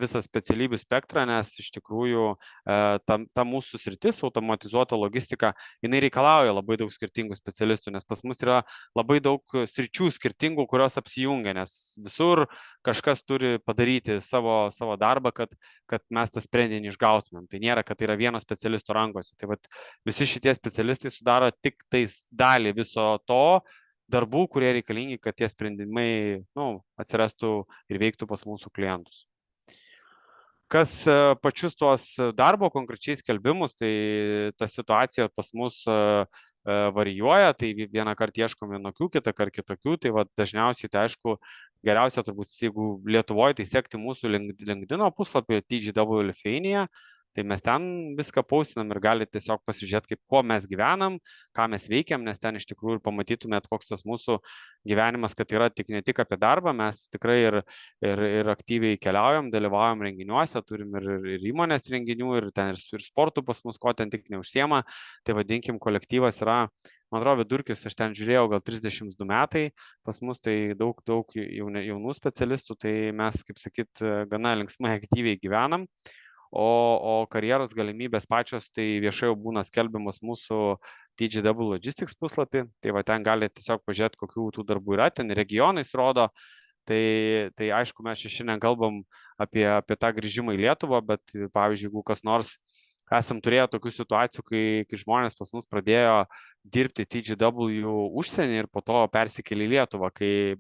visą specialybių spektrą, nes iš tikrųjų ta mūsų sritis, automatizuota logistika, jinai reikalauja labai daug skirtingų specialistų, nes pas mus yra labai daug sričių skirtingų, kurios apsijungia, nes visur kažkas turi padaryti savo darbą, kad mes tą sprendinį išgautumėm. Tai nėra, kad tai yra vieno specialisto rankose. Tai visi šitie specialistai sudaro tik tais dalį viso to darbų, kurie reikalingi, kad tie sprendimai atsirastų ir veiktų pas mūsų klientus. Kas pačius tuos darbo konkrečiai skelbimus, tai ta situacija pas mus varijuoja, tai vieną kartą ieškom vienokių, kitą kartą kitokių, tai dažniausiai, tai aišku, geriausia turbūt, jeigu Lietuvoje, tai sekti mūsų LinkedIn puslapį TGW Lithuania, tai mes ten viską pausinam ir galite tiesiog pasižiūrėti, kuo mes gyvenam, ką mes veikiam, nes ten iš tikrųjų pamatytumėt, koks tas mūsų gyvenimas, kad yra ne tik apie darbą, mes tikrai ir aktyviai keliaujam, dalyvaujam renginiuose, turim ir įmonės renginių, ir ten ir sportų pas mus, ko ten tik neužsiema, tai vadinkim, kolektyvas yra, man atrodo, vidurkis, aš ten žiūrėjau, gal 32 metai, pas mus tai daug jaunų specialistų, tai mes, kaip sakyt, gana linksmai aktyviai gyvenam. O karjeros galimybės pačios, tai viešai jau būna skelbiamos mūsų TGW Logistics puslapį, tai ten galite tiesiog pažiūrėti, kokių tų darbų yra, ten regionais rodo, tai aišku, mes šiandien kalbam apie tą grįžimą į Lietuvą, bet pavyzdžiui, jeigu kas nors esam turėję tokių situacijų, kai žmonės pas mus pradėjo dirbti TGW užsienį ir po to persikėlė į Lietuvą,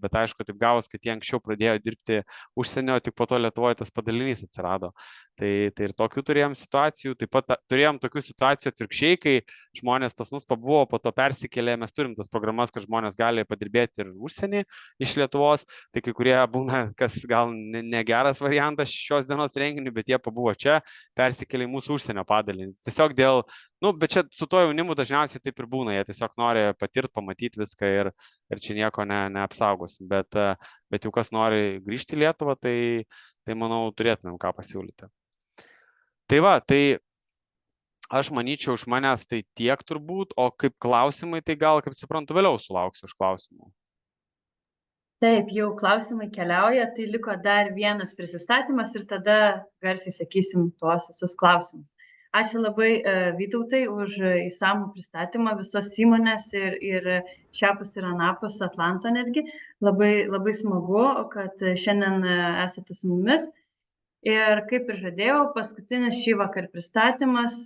bet aišku, taip gavos, kad jie anksčiau pradėjo dirbti užsienio, tik po to Lietuvoje tas padalinys atsirado. Tai ir tokių turėjom situacijų, taip pat turėjom tokių situacijų atvirkščiai, kai žmonės pas mus pabuvo, po to persikėlė, mes turim tas programas, kad žmonės gali padirbėti ir užsienį iš Lietuvos, tai kai kurie būna, kas gal negeras variantas šios dienos renginių, bet jie pabuvo čia, persikėlė į mūsų užsienio padalinį. Tiesiog dėl, bet čia su to jaunimu dažniausiai taip ir būna, jie tiesiog nori patirti, pamatyti viską ir čia nieko neapsaugosim, bet jau kas nori grįžti į Lietuvą, tai manau turėtumėm ką pasiūlyti. Tai va, tai aš manyčiau iš manęs tai tiek turbūt, o kaip klausimai, tai gal, kaip suprantu, vėliau sulauksiu iš klausimų. Taip, jau klausimai keliauja, tai liko dar vienas prisistatymas ir tada garsiai sakysim tuos visus klausimus. Ačiū labai Vytautai už įsamų pristatymą visos įmonės ir šiapus ir anapus Atlanto netgi. Labai smagu, kad šiandien esate su mumis. Ir kaip ir žadėjau, paskutinis šį vakar pristatymas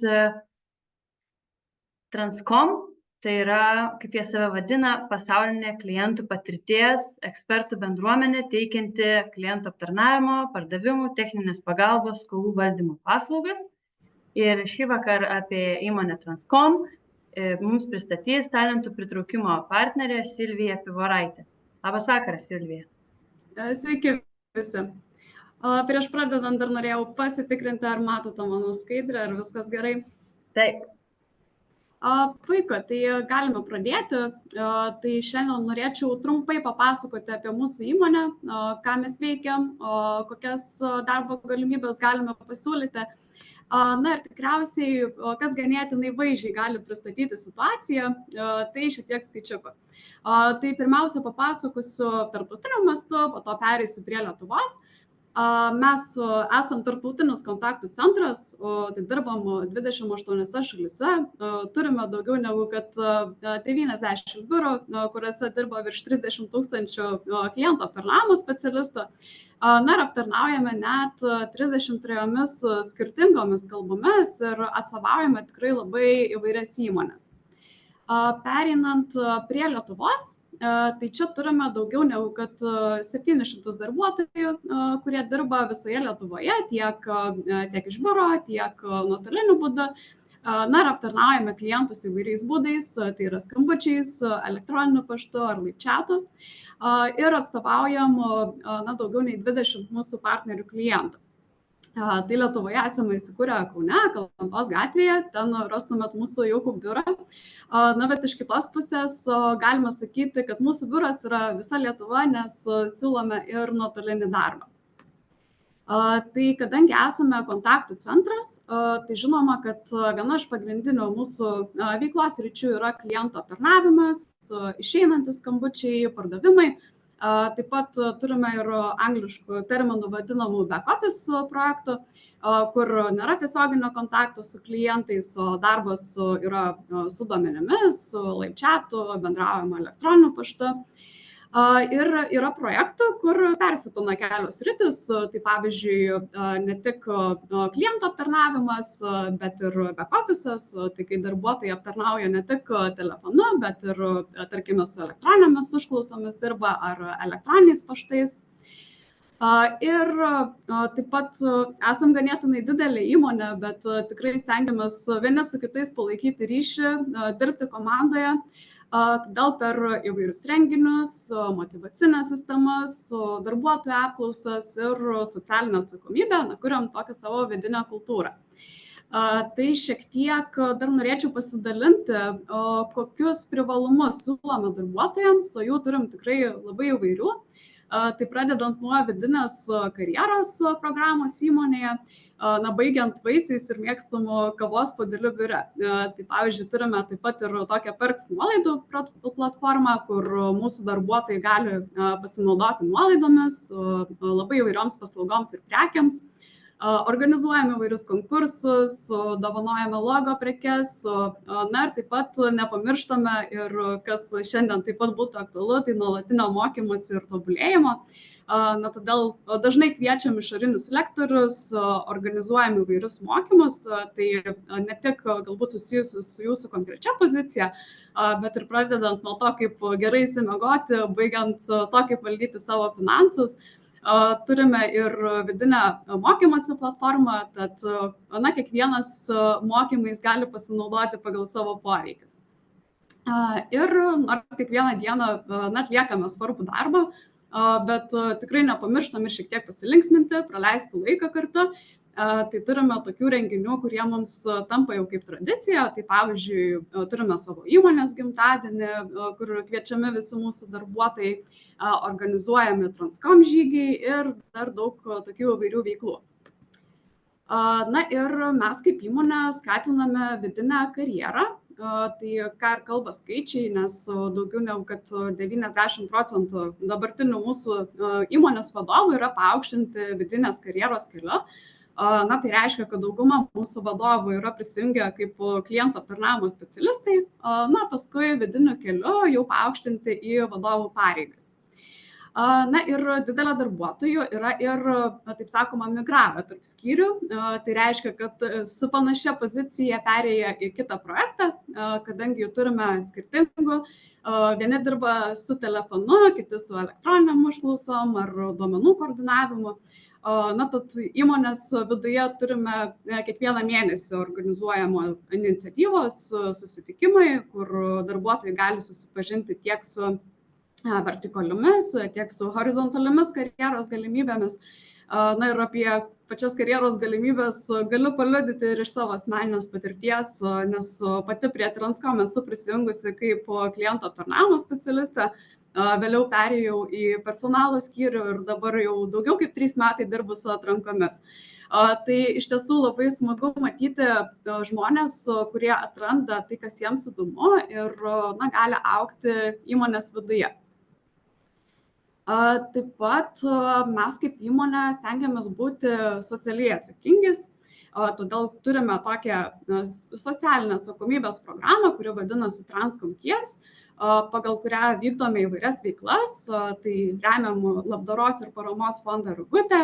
Transcom, tai yra, kaip jie save vadina, pasaulinė klientų patirties ekspertų bendruomenė teikianti klientų aptarnavimo, pardavimų, techninės pagalbos, skolų valdymo paslaugas. Ir šį vakar apie įmonę Transcom mums pristatys talentų pritraukimo partnerė Silvija Pivoraitė. Labas vakaras, Silvija. Sveiki visi. Prieš pradedant dar norėjau pasitikrinti, ar matote mano skaidrę, ar viskas gerai. Taip. Puiku, tai galime pradėti. Tai šiandien norėčiau trumpai papasakoti apie mūsų įmonę, ką mes veikiam, kokias darbo galimybės galime pasiūlyti. Na ir tikriausiai, kas ganėtinai vaizdžiai gali pristatyti situaciją, tai šiek tiek skaičiukų. Tai pirmiausia papasakosiu tarptautiniu mastu, po to pereisiu prie Lietuvos. Mes esam tarptautinis kontaktų centras, tai dirbam 28 šalyse, turime daugiau negu kad 90 biurų, kuriuose dirba virš 30 000 klientų aptarnavimo specialistų. Na ir aptarnaujame net 33 skirtingomis kalbomis ir atstovaujame tikrai labai įvairias įmones. Pereinant prie Lietuvos, tai čia turime daugiau negu kad 700 darbuotojų, kurie dirba visoje Lietuvoje, tiek iš biuro, tiek nuotoliniu būdu. Na ir aptarnaujame klientus įvairiais būdais, tai yra skambučiais, elektroniniu paštu ar live chatu. Ir atstovaujam daugiau nei 20 mūsų partnerių klientų. Tai Lietuvoje esame įsikūrę Kaune, Kalantos gatvėje, ten rastumėt mūsų jaukų biurą. Na, bet iš kitos pusės galima sakyti, kad mūsų biuras yra visa Lietuva, nes siūlome ir nuotolinį darbą. Tai kadangi esame kontaktų centras, tai žinoma, kad viena iš pagrindinių mūsų veiklos sričių yra klientų aptarnavimas, išeinantys skambučiai, pardavimai. Taip pat turime ir angliškų terminų vadinamų back office projektų, kur nėra tiesioginio kontakto su klientais, o darbas yra su duomenimis, su live chatu, bendraujama elektroniniu paštu. Ir yra projektų, kur persipina kelios sritys, tai pavyzdžiui, ne tik klientų aptarnavimas, bet ir back office'as, tai kai darbuotojai aptarnauja ne tik telefonu, bet ir, tarkime, su elektroninėmis užklausomis dirba ar elektroniniais paštais. Ir taip pat esam ganėtinai didelė įmonė, bet tikrai stengiamės vieni su kitais palaikyti ryšį, dirbti komandoje. Todėl per įvairius renginius, motyvacinės sistemas, darbuotojų apklausas ir socialinę atsakomybę, kuriam tokią savo vidinę kultūrą. Tai šiek tiek dar norėčiau pasidalinti, kokius privalumus siūlome darbuotojams, o jų turim tikrai labai įvairių. Tai pradedant nuo vidinės karjeros programos įmonėje, baigiant vaisiais ir mėgstamų kavos puodeliu biure. Tai pavyzdžiui, turime taip pat ir tokią Perks nuolaidų platformą, kur mūsų darbuotojai gali pasinaudoti nuolaidomis labai įvairioms paslaugoms ir prekiams. Organizuojame įvairius konkursus, dovanojame logo prekes, na ir taip pat nepamirštame ir kas šiandien taip pat būtų aktualu, tai nuolatinio mokymosi ir tobulėjimo. Todėl dažnai kviečiam išorinius lektorius, organizuojam įvairius mokymus, tai ne tik galbūt susijusius su jūsų konkrečia pozicija, bet ir pradedant nuo to, kaip gerai išsimiegoti, baigiant to, kaip valdyti savo finansus. Turime ir vidinę mokymosi platformą, tad kiekvienas mokymais gali pasinaudoti pagal savo poreikius. Ir nors kiekvieną dieną atliekame svarbų darbą, bet tikrai nepamirštam ir šiek tiek pasilinksminti, praleisti laiką kartu. Tai turime tokių renginių, kurie mums tampa jau kaip tradicija. Tai pavyzdžiui, turime savo įmonės gimtadienį, kur kviečiami visi mūsų darbuotojai, organizuojami Transcom žygiai ir dar daug tokių įvairių veiklų. Ir mes kaip įmonė skatiname vidinę karjerą. Tai ką ir kalba skaičiai, nes daugiau negu kad 90% dabartinių mūsų įmonės vadovų yra paaukštinti vidinės karjeros keliu. Tai reiškia, kad dauguma mūsų vadovų yra prisijungę kaip klientų aptarnavimo specialistai, paskui vidiniu keliu jau paaukštinti į vadovų pareigas. Ir didelė darbuotojų yra ir, taip sakoma, migravę tarp skyrių. Tai reiškia, kad su panašia pozicija perėję į kitą projektą, kadangi jų turime skirtingų. Vieni dirba su telefonu, kiti su elektroniniam užklausom ar duomenų koordinavimu. Tad įmonės viduje turime kiekvieną mėnesį organizuojamo iniciatyvos susitikimai, kur darbuotojai gali susipažinti tiek su vertikaliomis, tiek su horizontaliomis karjeros galimybėmis. Ir apie pačias karjeros galimybės galiu paliudyti ir iš savo asmeninės patirties, nes pati prie Transcom esu prisijungusi kaip klientų aptarnavimo specialistė. Vėliau perėjau į personalo skyrių ir dabar jau daugiau kaip 3 metai dirbu su atrankomis. Tai iš tiesų labai smagu matyti žmonės, kurie atranda tai, kas jiems įdomu ir gali augti įmonės viduje. Taip pat mes kaip įmonė stengiamės būti socialiai atsakingais, todėl turime tokią socialinę atsakomybės programą, kuri vadinasi Transcom Cares, pagal kurią vykdome įvairias veiklas, tai remiam labdaros ir paramos fondą Rugutė,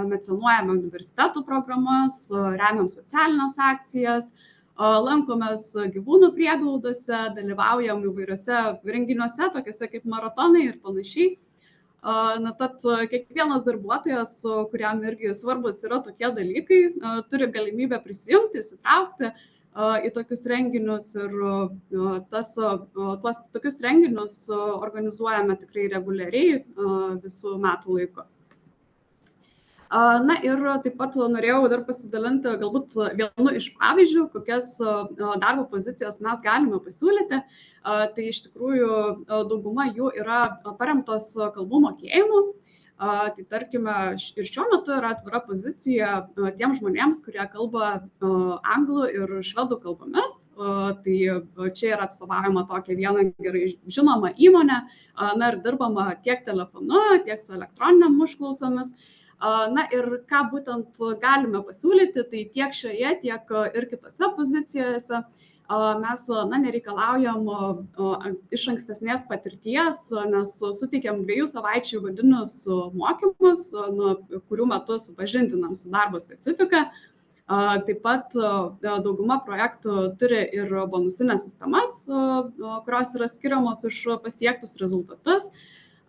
mecenuojame universitetų programas, remiam socialinės akcijas, lankomės gyvūnų prieglaudose, dalyvaujam įvairiuose renginiuose, tokiuose kaip maratonai ir panašiai. Tad kiekvienas darbuotojas, kuriam irgi svarbus yra tokie dalykai, turi galimybę prisijungti, įsitraukti į tokius renginius ir tuos tokius renginius organizuojame tikrai reguliariai visų metų laiku. Ir taip pat norėjau dar pasidalinti galbūt vienu iš pavyzdžių, kokias darbo pozicijas mes galime pasiūlyti. Tai iš tikrųjų dauguma jų yra paremtos kalbų mokėjimu. Tai tarkime, ir šiuo metu yra atvira pozicija tiem žmonėms, kurie kalba anglų ir švedų kalbomis. Tai čia yra atstovaujama tokia viena gerai žinoma įmonė, ir dirbama tiek telefonu, tiek su elektroniniam užklausomis. Ir ką būtent galime pasiūlyti, tai tiek šioje, tiek ir kitose pozicijose mes nereikalaujam iš ankstesnės patirties, nes suteikiam 2 savaičių vidinius mokymus, kurių metu supažindinam su darbo specifika. Taip pat dauguma projektų turi ir bonusinės sistemas, kurios yra skiriamos už pasiektus rezultatus.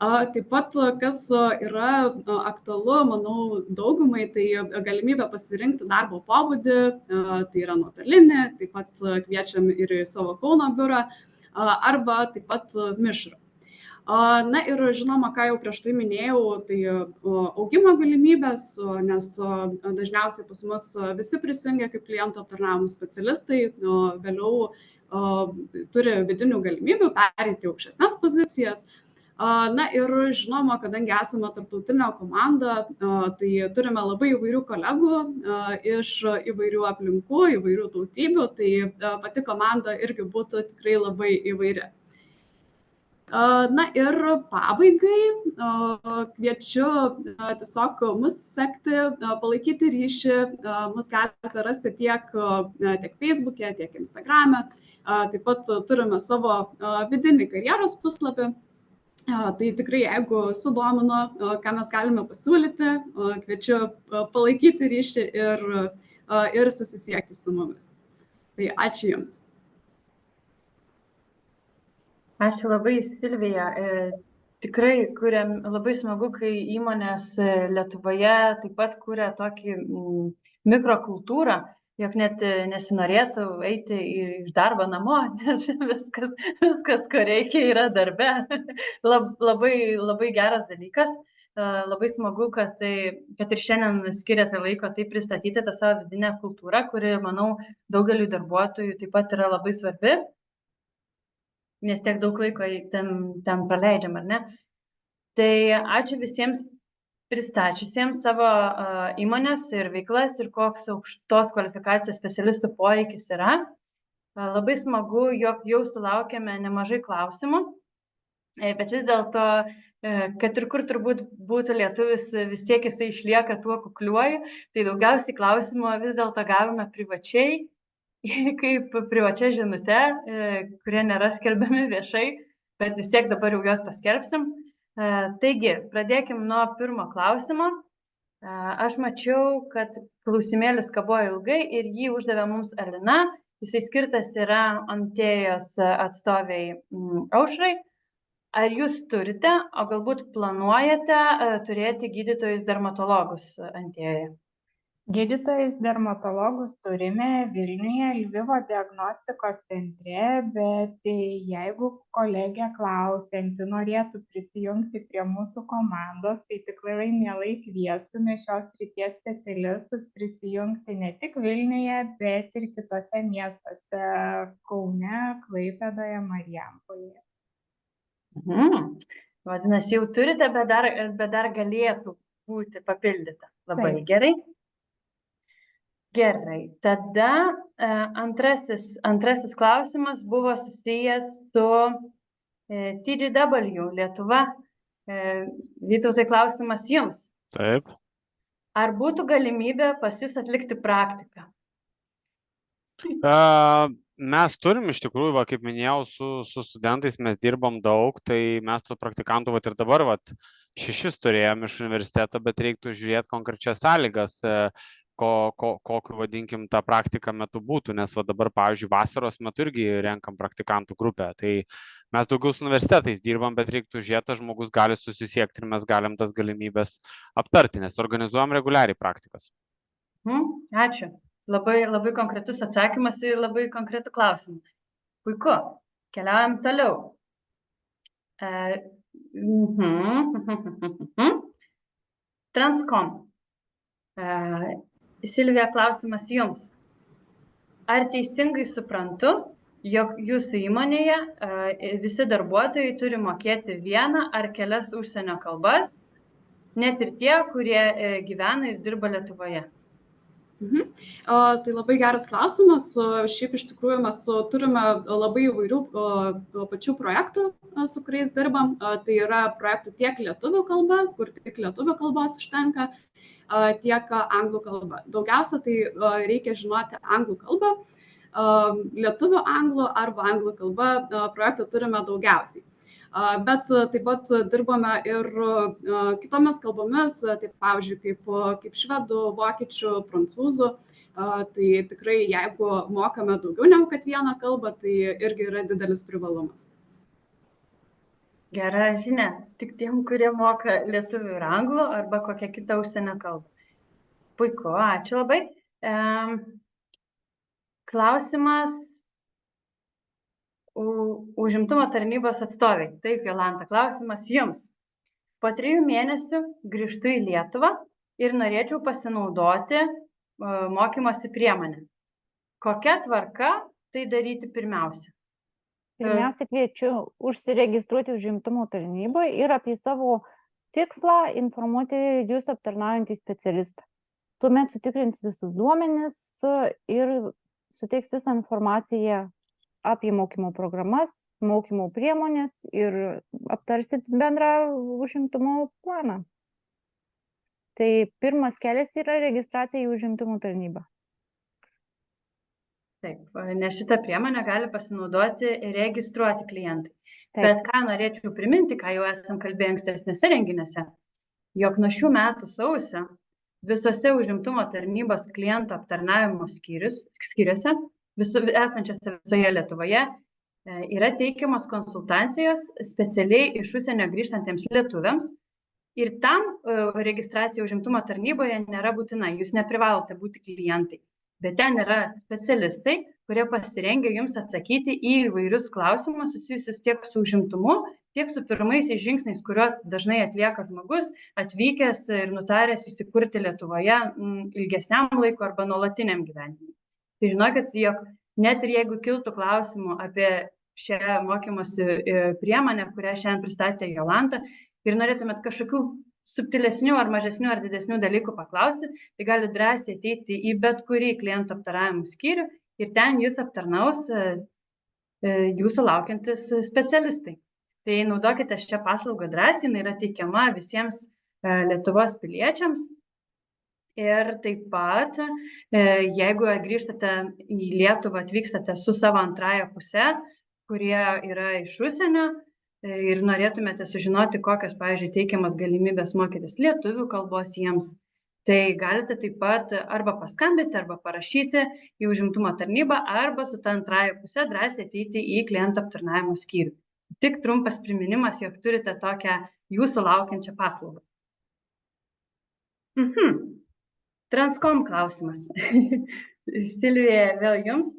Taip pat, kas yra aktualu, manau, daugumai, tai galimybė pasirinkti darbo pobūdį, tai yra nuotolinė, taip pat kviečiam ir į savo Kauno biurą, arba taip pat mišrų. Ir žinoma, ką jau prieš tai minėjau, tai augimo galimybės, nes dažniausiai pas mus visi prisijungia kaip klientų aptarnavimo specialistai, vėliau turi vidinių galimybių pereiti į aukštesnes pozicijas. Ir žinoma, kadangi esame tarptautinė komanda, tai turime labai įvairių kolegų iš įvairių aplinkų, įvairių tautybių, tai pati komanda irgi būtų tikrai labai įvairi. Ir pabaigai kviečiu tiesiog mus sekti, palaikyti ryšį, mus galite rasti tiek Facebook'e, tiek Instagram'e, taip pat turime savo vidinį karjeros puslapį. Tai tikrai, jeigu sudomino, ką mes galime pasiūlyti, kviečiu palaikyti ryšį ir susisiekti su mumis. Tai ačiū Jums. Ačiū labai, Silvija. Tikrai labai smagu, kai įmonės Lietuvoje taip pat kuria tokį mikrokultūrą, jog net nesinorėtų eiti iš darbo namo, nes viskas, ko reikia, yra darbe. Labai geras dalykas. Labai smagu, kad ir šiandien skiriate laiko tai pristatyti tą savo vidinę kultūrą, kuri, manau, daugeliu darbuotojų taip pat yra labai svarbi, nes tiek daug laiko ten praleidžiam, ar ne? Tai ačiū visiems pristačiusiems savo įmonės ir veiklas ir koks aukštos kvalifikacijos specialistų poreikis yra. Labai smagu, jog jau sulaukėme nemažai klausimų, bet vis dėlto, kad ir kur turbūt būtų lietuvis, vis tiek jisai išlieka tuo kukliuoju, tai daugiausiai klausimų vis dėlto gavome privačiai, kaip privačia žinute, kurie nėra skelbiami viešai, bet vis tiek dabar jau juos paskelbsim. Taigi, pradėkim nuo pirmo klausimo. Aš mačiau, kad klausimėlis kabojo ilgai ir jį uždavė mums Alina. Jisai skirtas yra Antėjos atstoviai Aušrai. Ar jūs turite, o galbūt planuojate turėti gydytojus dermatologus Antėjoje? Gydytojus dermatologus turime Vilniuje, Lvivo diagnostikos centre, bet jeigu kolegė klausianti norėtų prisijungti prie mūsų komandos, tai tikrai mielai kviestume šios srities specialistus prisijungti ne tik Vilniuje, bet ir kitose miestuose – Kaune, Klaipėdoje, Marijampolėje. Vadinasi, jau turite, bet dar galėtų būti papildyta. Labai gerai. Gerai, tada antrasis klausimas buvo susijęs su TGW Lietuva. Vytautai, klausimas jums. Taip. Ar būtų galimybė pas jūs atlikti praktiką? Mes turim iš tikrųjų, kaip minėjau, su studentais mes dirbam daug, tai mes tų praktikantų ir dabar 6 turėjom iš universiteto, bet reiktų žiūrėti konkrečias sąlygas, kokiu, vadinkim, tą praktiką metu būtų, nes dabar, pavyzdžiui, vasaros metu irgi renkam praktikantų grupę, tai mes daugiau su universitetais dirbam, bet reiktų žiūrėti, žmogus gali susisiekti ir mes galim tas galimybės aptarti, nes organizuojam reguliariai praktikas. Ačiū. Labai konkretus atsakymas ir labai konkretų klausimą. Puiku. Keliaujam toliau. Transcom. Silvija, klausimas jums. Ar teisingai suprantu, jog jūsų įmonėje visi darbuotojai turi mokėti vieną ar kelias užsienio kalbas, net ir tie, kurie gyvena ir dirba Lietuvoje? Tai labai geras klausimas. Šiaip iš tikrųjų mes turime labai įvairių pačių projektų, su kuriais dirbam. Tai yra projektų tiek lietuvių kalba, kur tik lietuvių kalbos užtenka, tiek anglų kalba. Daugiausia tai reikia žinoti anglų kalbą. Lietuvių anglų arba anglų kalba projektų turime daugiausiai. Bet taip pat dirbame ir kitomis kalbomis, taip pavyzdžiui, kaip švedų, vokiečių, prancūzų. Tai tikrai, jeigu mokame daugiau negu kad vieną kalbą, tai irgi yra didelis privalumas. Gera žinia, tik tiem, kurie moka lietuvių ir anglų arba kokią kitą užsienio kalbą. Puiku, ačiū labai. Klausimas užimtumo tarnybos atstoviai. Taip, Jolanta, klausimas jums. Po 3 mėnesių grįžtu į Lietuvą ir norėčiau pasinaudoti mokymosi priemonę. Kokia tvarka tai daryti pirmiausia? Pirmiausia, kviečiu užsiregistruoti užimtumo tarnyboje ir apie savo tikslą informuoti jūsų aptarnaujantį specialistą. Tuomet sutikrins visus duomenis ir suteiks visą informaciją apie mokymo programas, mokymo priemonės ir aptarsit bendrą užimtumo planą. Tai pirmas kelias yra registracija į užimtumo tarnybą. Taip, nes šitą priemonę gali pasinaudoti registruoti klientai. Taip. Bet ką norėčiau priminti, ką jau esam kalbėję ankstesnėse renginiuose, jog nuo šių metų sausio visose užimtumo tarnybos klientų aptarnavimo skyriuose, esančiose visoje Lietuvoje, yra teikiamos konsultacijos specialiai iš užsienio grįžtantiems lietuviams. Ir tam registracija užimtumo tarnyboje nėra būtina, jūs neprivalote būti klientai. Bet ten yra specialistai, kurie pasirengę jums atsakyti į įvairius klausimus susijusius tiek su užimtumu, tiek su pirmaisiais žingsniais, kuriuos dažnai atlieka žmogus, atvykęs ir nutaręs įsikurti Lietuvoje ilgesniam laikui arba nuolatiniam gyvenimui. Tai žinokit, jog net ir jeigu kiltų klausimų apie šią mokymosi priemonę, kurią šiandien pristatė Jolanta, ir norėtumėt kažkokių subtilesnių ar mažesnių ar didesnių dalykų paklausti, tai gali drąsiai ateiti į bet kurį klientų aptarnavimo skyrių ir ten jūs aptarnaus jūsų laukiantis specialistai. Tai naudokite šią paslaugą drąsiai, jinai yra teikiama visiems Lietuvos piliečiams. Ir taip pat, jeigu grįžtate į Lietuvą, atvykstate su savo antrąja puse, kurie yra iš užsienio, ir norėtumėte sužinoti, kokios, pavyzdžiui, teikiamas galimybės mokytis lietuvių kalbos jiems, tai galite taip pat arba paskambinti, arba parašyti į užimtumo tarnybą, arba su ta antrąja puse drąsiai ateiti į klientų aptarnavimo skyrių. Tik trumpas priminimas, jog turite tokią jūsų laukiančią paslaugą. Transcom klausimas. Silvija, vėl jums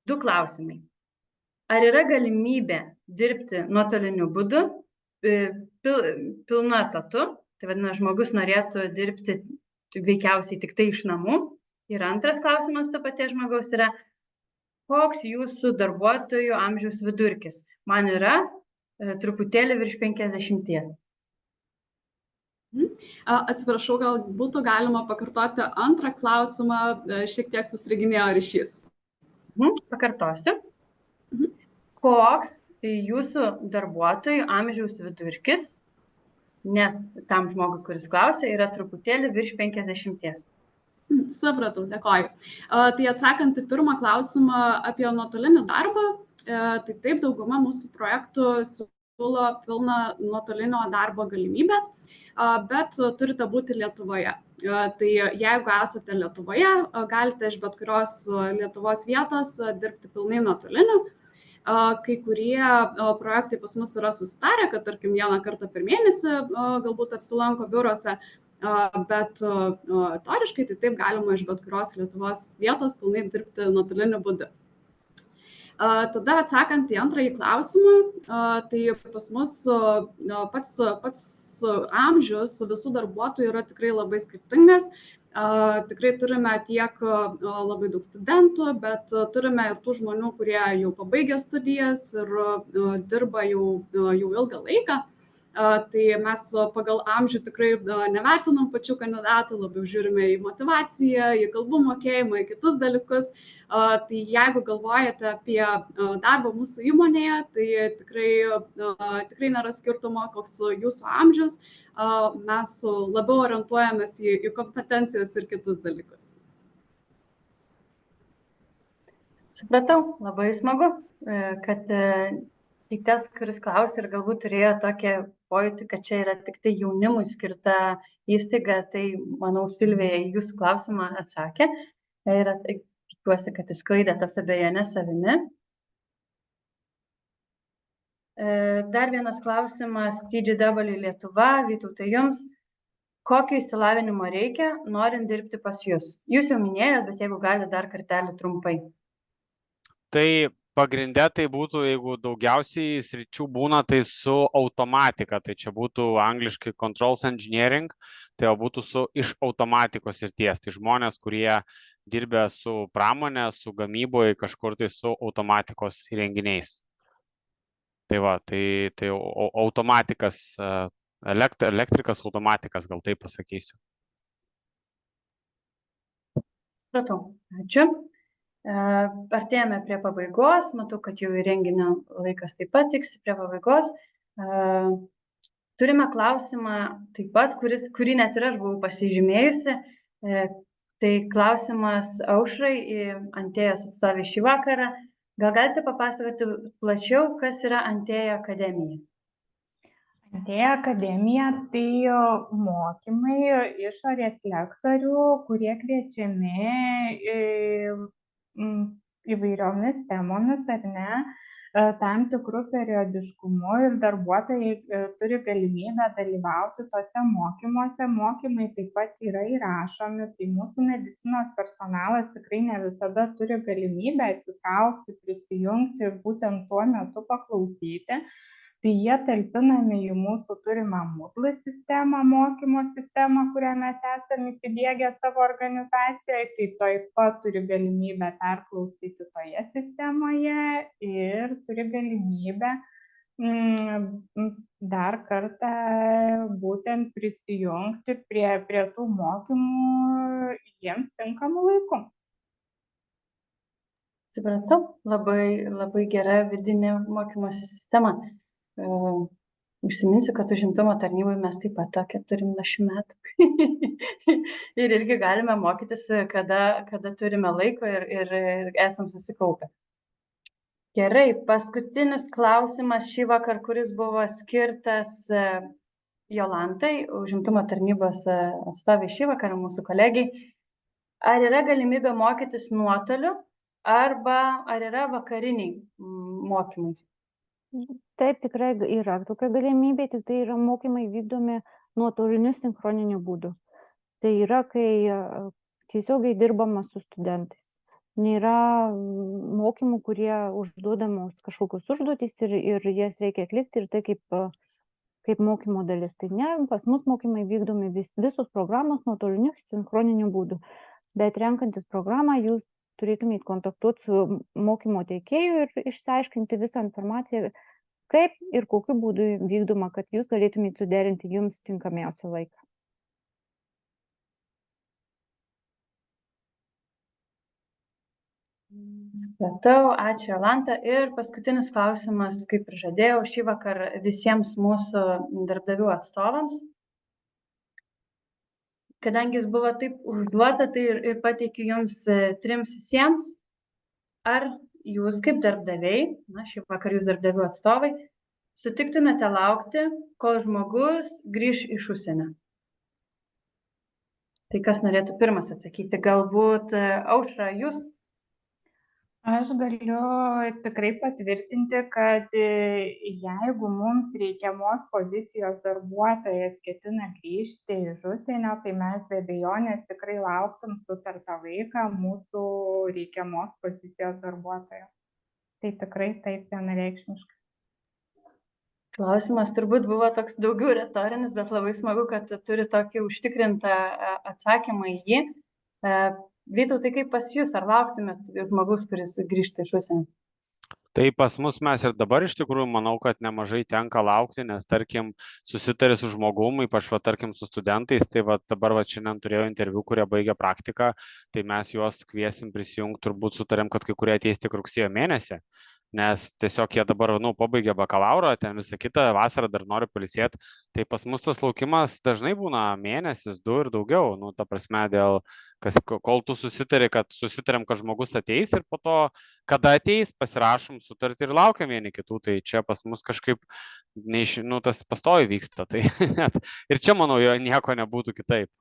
2 klausimai. Ar yra galimybė dirbti nuotoliniu būdu, pilnu etatu, tai vadinasi, žmogus norėtų dirbti veikiausiai tik tai iš namų. Ir antras klausimas to paties žmogaus yra, koks jūsų darbuotojų amžiaus vidurkis? Man yra truputėlį virš 50. Atsiprašau, gal būtų galima pakartoti antrą klausimą, šiek tiek sustriginėjo ryšys. Pakartosiu. Koks jūsų darbuotojų amžiaus vidurkis, nes tam žmogui, kuris klausia, yra truputėlį virš 50. Supratau, dėkoju. Tai atsakant į pirmą klausimą apie nuotolinį darbą, tai taip, dauguma mūsų projektų siūlo pilną nuotolinio darbo galimybę, bet turite būti Lietuvoje. Tai jeigu esate Lietuvoje, galite iš bet kurios Lietuvos vietos dirbti pilnai nuotoliniu. Kai kurie projektai pas mus yra susitarę, kad tarkim 1 kartą per mėnesį galbūt apsilanko biuruose, bet teoriškai tai taip galima iš bet kurios Lietuvos vietos pilnai dirbti nuotoliniu būdu. Tada atsakant į antrąjį klausimą, tai pas mus pats amžius visų darbuotojų yra tikrai labai skirtingas. Tikrai turime tiek labai daug studentų, bet turime ir tų žmonių, kurie jau pabaigė studijas ir dirba jau ilgą laiką. Tai mes pagal amžių tikrai nevertinam pačių kandidatų, labiau žiūrime į motivaciją, į kalbų mokėjimą, į kitus dalykus. Tai jeigu galvojate apie darbą mūsų įmonėje, tai tikrai nėra skirtumo, koks jūsų amžius. Mes labiau orientuojamės į kompetencijas ir kitus dalykus. Supratau, labai smagu, kad tik tas, kuris klausė ir galbūt turėjo tokią pojūtį, kad čia yra tik tai jaunimui skirta įstaiga, tai manau Silvija į jūsų klausimą atsakė ir tikiuosi, kad išsklaidė tas abejonės savimi. Dar vienas klausimas TGW Lietuva, Vytautai jums, kokio išsilavinimo reikia, norint dirbti pas jūs? Jūs jau minėjot, bet jeigu gali dar kartelį trumpai. Tai pagrinde tai būtų, jeigu daugiausiai sričių būna, tai su automatika, tai čia būtų angliškai controls engineering, tai būtų iš automatikos srities, tai žmonės, kurie dirbę su pramonė, su gamyboje, kažkur tai su automatikos įrenginiais. Tai va, tai automatikas, elektrikas, automatikas, gal taip pasakysiu. Supratau, ačiū. Artėjame prie pabaigos, matau, kad jau įrenginio laikas taip pat tiksi prie pabaigos. Turime klausimą taip pat, kurį net ir aš buvau pasižymėjusi. Tai klausimas Aušrai, Antėjos atstovė šį vakarą. Gal galite papasakoti plačiau, kas yra Antėjo akademija? Antėjo akademija tai mokymai išorės lektorių, kurie kviečiami įvairiomis temomis ar ne, tam tikrų periodiškumu ir darbuotojai turi galimybę dalyvauti tose mokymuose. Mokymai taip pat yra įrašomi, tai mūsų medicinos personalas tikrai ne visada turi galimybę atsitraukti, prisijungti ir būtent tuo metu paklausyti. Tai jie talpinami į mūsų turimą Moodle sistemą, mokymo sistemą, kurią mes esame įsidiegę savo organizacijoje, tai taip pat turi galimybę perklausyti toje sistemoje ir turi galimybę dar kartą būtent prisijungti prie tų mokymų jiems tinkamų laikų. Supratau, labai gera vidinė mokymosi sistema. Užsiminsiu, kad užimtumo tarnybai mes taip pat tokią turim nuo šių metų. Ir irgi galime mokytis, kada turime laiko ir esam susikaupę. Gerai, paskutinis klausimas šį vakar, kuris buvo skirtas Jolantai, užimtumo tarnybos atstovė šį vakarą, mūsų kolegiai. Ar yra galimybė mokytis nuotoliu arba ar yra vakariniai mokymai? Taip, tikrai yra tokia galimybė, tik tai yra mokymai vykdomi nuotoliniu sinchroniniu būdu. Tai yra, kai tiesiogiai dirbama su studentais. Nėra mokymų, kurie užduodamos kažkokius užduotis ir jas reikia atlikti ir tai kaip mokymo dalis. Tai ne, pas mus mokymai vykdomi visos programos nuotoliniu sinchroniniu būdu. Bet renkantis programą, jūs turėtumėte kontaktuoti su mokymo teikėju ir išsiaiškinti visą informaciją, kaip ir kokiu būdu vykdoma, kad jūs galėtumėte suderinti jums tinkamiausią laiką. Supratau, ačiū Jolanta. Ir paskutinis klausimas, kaip ir žadėjau, šį vakar visiems mūsų darbdavių atstovams. Kadangi jis buvo taip užduota, tai ir pateikiu jums trims visiems. Ar jūs kaip darbdaviai, šį vakar jūs darbdavių atstovai, sutiktumėte laukti, kol žmogus grįš iš užsienio? Tai kas norėtų pirmas atsakyti? Galbūt Aušra, jūs? Aš galiu tikrai patvirtinti, kad jeigu mums reikiamos pozicijos darbuotojas ketina grįžti iš užsienio, tai mes be abejonės tikrai lauktum sutartą laiką mūsų reikiamos pozicijos darbuotojo. Tai tikrai taip vienareikšmiškai. Klausimas turbūt buvo toks daugiau retorinis, bet labai smagu, kad turi tokį užtikrintą atsakymą į jį. Vytautai, kaip pas jūs, ar lauktumėt žmogus, kuris grįžta iš užsienio? Tai pas mus mes ir dabar iš tikrųjų manau, kad nemažai tenka laukti, nes tarkim susitari su žmogum, ypač tarkim su studentais, tai dabar šiandien turėjau interviu, kurie baigė praktiką, tai mes juos kviesim prisijungti, turbūt sutarėm, kad kai kurie ateis tik rugsėjo mėnesį, nes tiesiog jie dabar pabaigė bakalaurą, ten visą kitą, vasarą dar nori pailsėti, tai pas mus tas laukimas dažnai būna mėnesis, 2 ir daugiau, ta prasme dėl kol tu susitarėm, kad žmogus ateis ir po to, kada ateis, pasirašom sutartį ir laukiam vieni kitų, tai čia pas mus kažkaip tas pastoviai vyksta, tai ir čia manau, jo nieko nebūtų kitaip.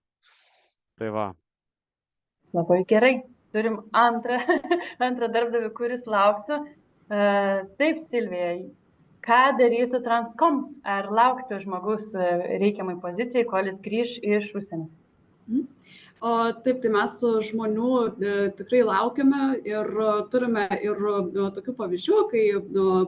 Tai va. Labai gerai, turim antrą darbdavį, kuris lauktų. Taip, Silvija, ką darytų Transcom? Ar lauktų žmogus reikiamai pozicijai, kol jis grįž iš užsienio? Taip, tai mes žmonių tikrai laukiame ir turime ir tokių pavyzdžių, kai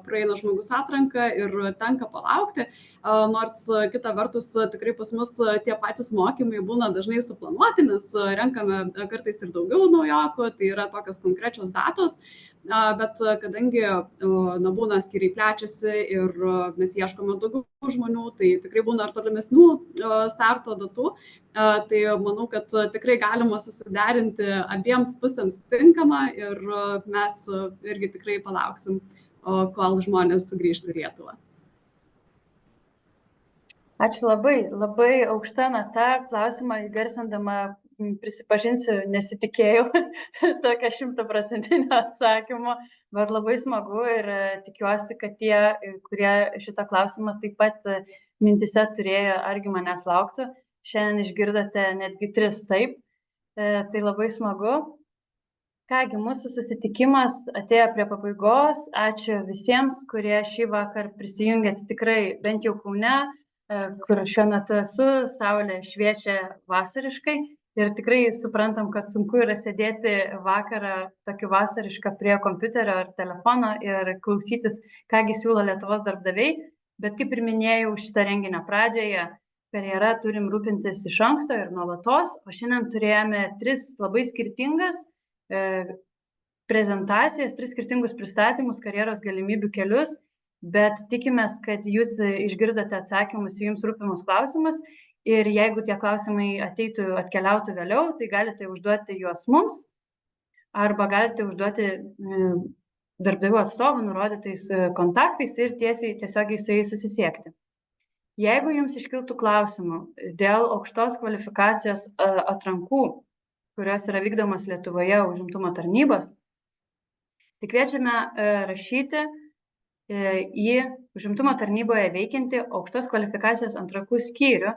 praeina žmogus atranką ir tenka palaukti, nors kita vertus tikrai pas mus tie patys mokymai būna dažnai suplanuoti, nes renkame kartais ir daugiau naujokų, tai yra tokios konkrečios datos, bet kadangi būna skyriai plečiasi ir mes ieškome daugiau žmonių, tai tikrai būna ir tolimesnių starto datų. Tai manau, kad tikrai galima susiderinti abiems pusėms tinkamą ir mes irgi tikrai palauksim, kol žmonės sugrįžtų į Lietuvą. Ačiū labai, labai aukšta nata, klausimą įgarsindama prisipažinsiu, nesitikėjau tokio 100% atsakymo, bet labai smagu ir tikiuosi, kad tie, kurie šitą klausimą taip pat mintise turėjo, argi manęs lauktų. Šiandien išgirdote netgi 3 taip. Tai labai smagu. Kągi, mūsų susitikimas atėjo prie pabaigos. Ačiū visiems, kurie šį vakar prisijungėte tikrai bent jau Kaune, kur šiuo metu esu, saulė šviečia vasariškai ir tikrai suprantam, kad sunku yra sėdėti vakarą tokį vasarišką prie kompiuterio ar telefono ir klausytis, kągi siūlo Lietuvos darbdaviai. Bet kaip ir minėjau šitą renginio pradžioje, karjera turim rūpintis iš anksto ir nuolatos, o šiandien turėjome 3 labai skirtingas prezentacijas, 3 skirtingus pristatymus, karjeros galimybių kelius, bet tikimės, kad jūs išgirdote atsakymus į jums rūpimus klausimus ir jeigu tie klausimai atkeliautų vėliau, tai galite užduoti juos mums arba galite užduoti darbdavių atstovų nurodytais kontaktais ir tiesiogiai su jais susisiekti. Jeigu jums iškiltų klausimų dėl aukštos kvalifikacijos atrankų, kurios yra vykdomos Lietuvoje užimtumo tarnybos, tai kviečiame rašyti į užimtumo tarnyboje veikiantį aukštos kvalifikacijos atrankų skyrių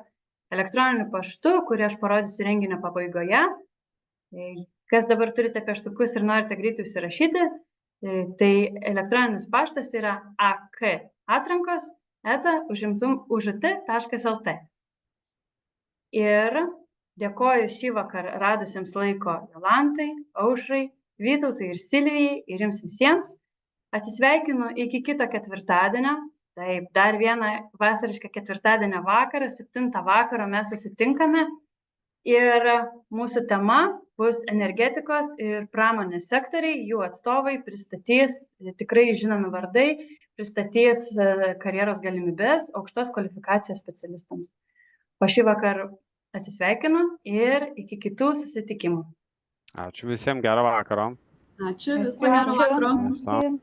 elektroniniu paštu, kurį aš parodysiu renginio pabaigoje. Kas dabar turite pieštukus ir norite greitai užsirašyti, tai elektroninis paštas yra ak@užt.lt. Ir dėkoju šį vakar radusiems laiko Jolantai, Aušrai, Vytautai ir Silvijai ir jums visiems. Atsisveikinu iki kito ketvirtadienio. Taip, dar vieną vasarišką ketvirtadienio vakarą, 7 vakaro mes susitinkame. Ir mūsų tema bus energetikos ir pramonės sektoriai, jų atstovai pristatys, tikrai žinomi vardai, pristatys karjeros galimybės aukštos kvalifikacijos specialistams. O šį vakar atsisveikinu ir iki kitų susitikimų. Ačiū visiems, gero vakaro. Ačiū, viso gero vakaro. Ačiū.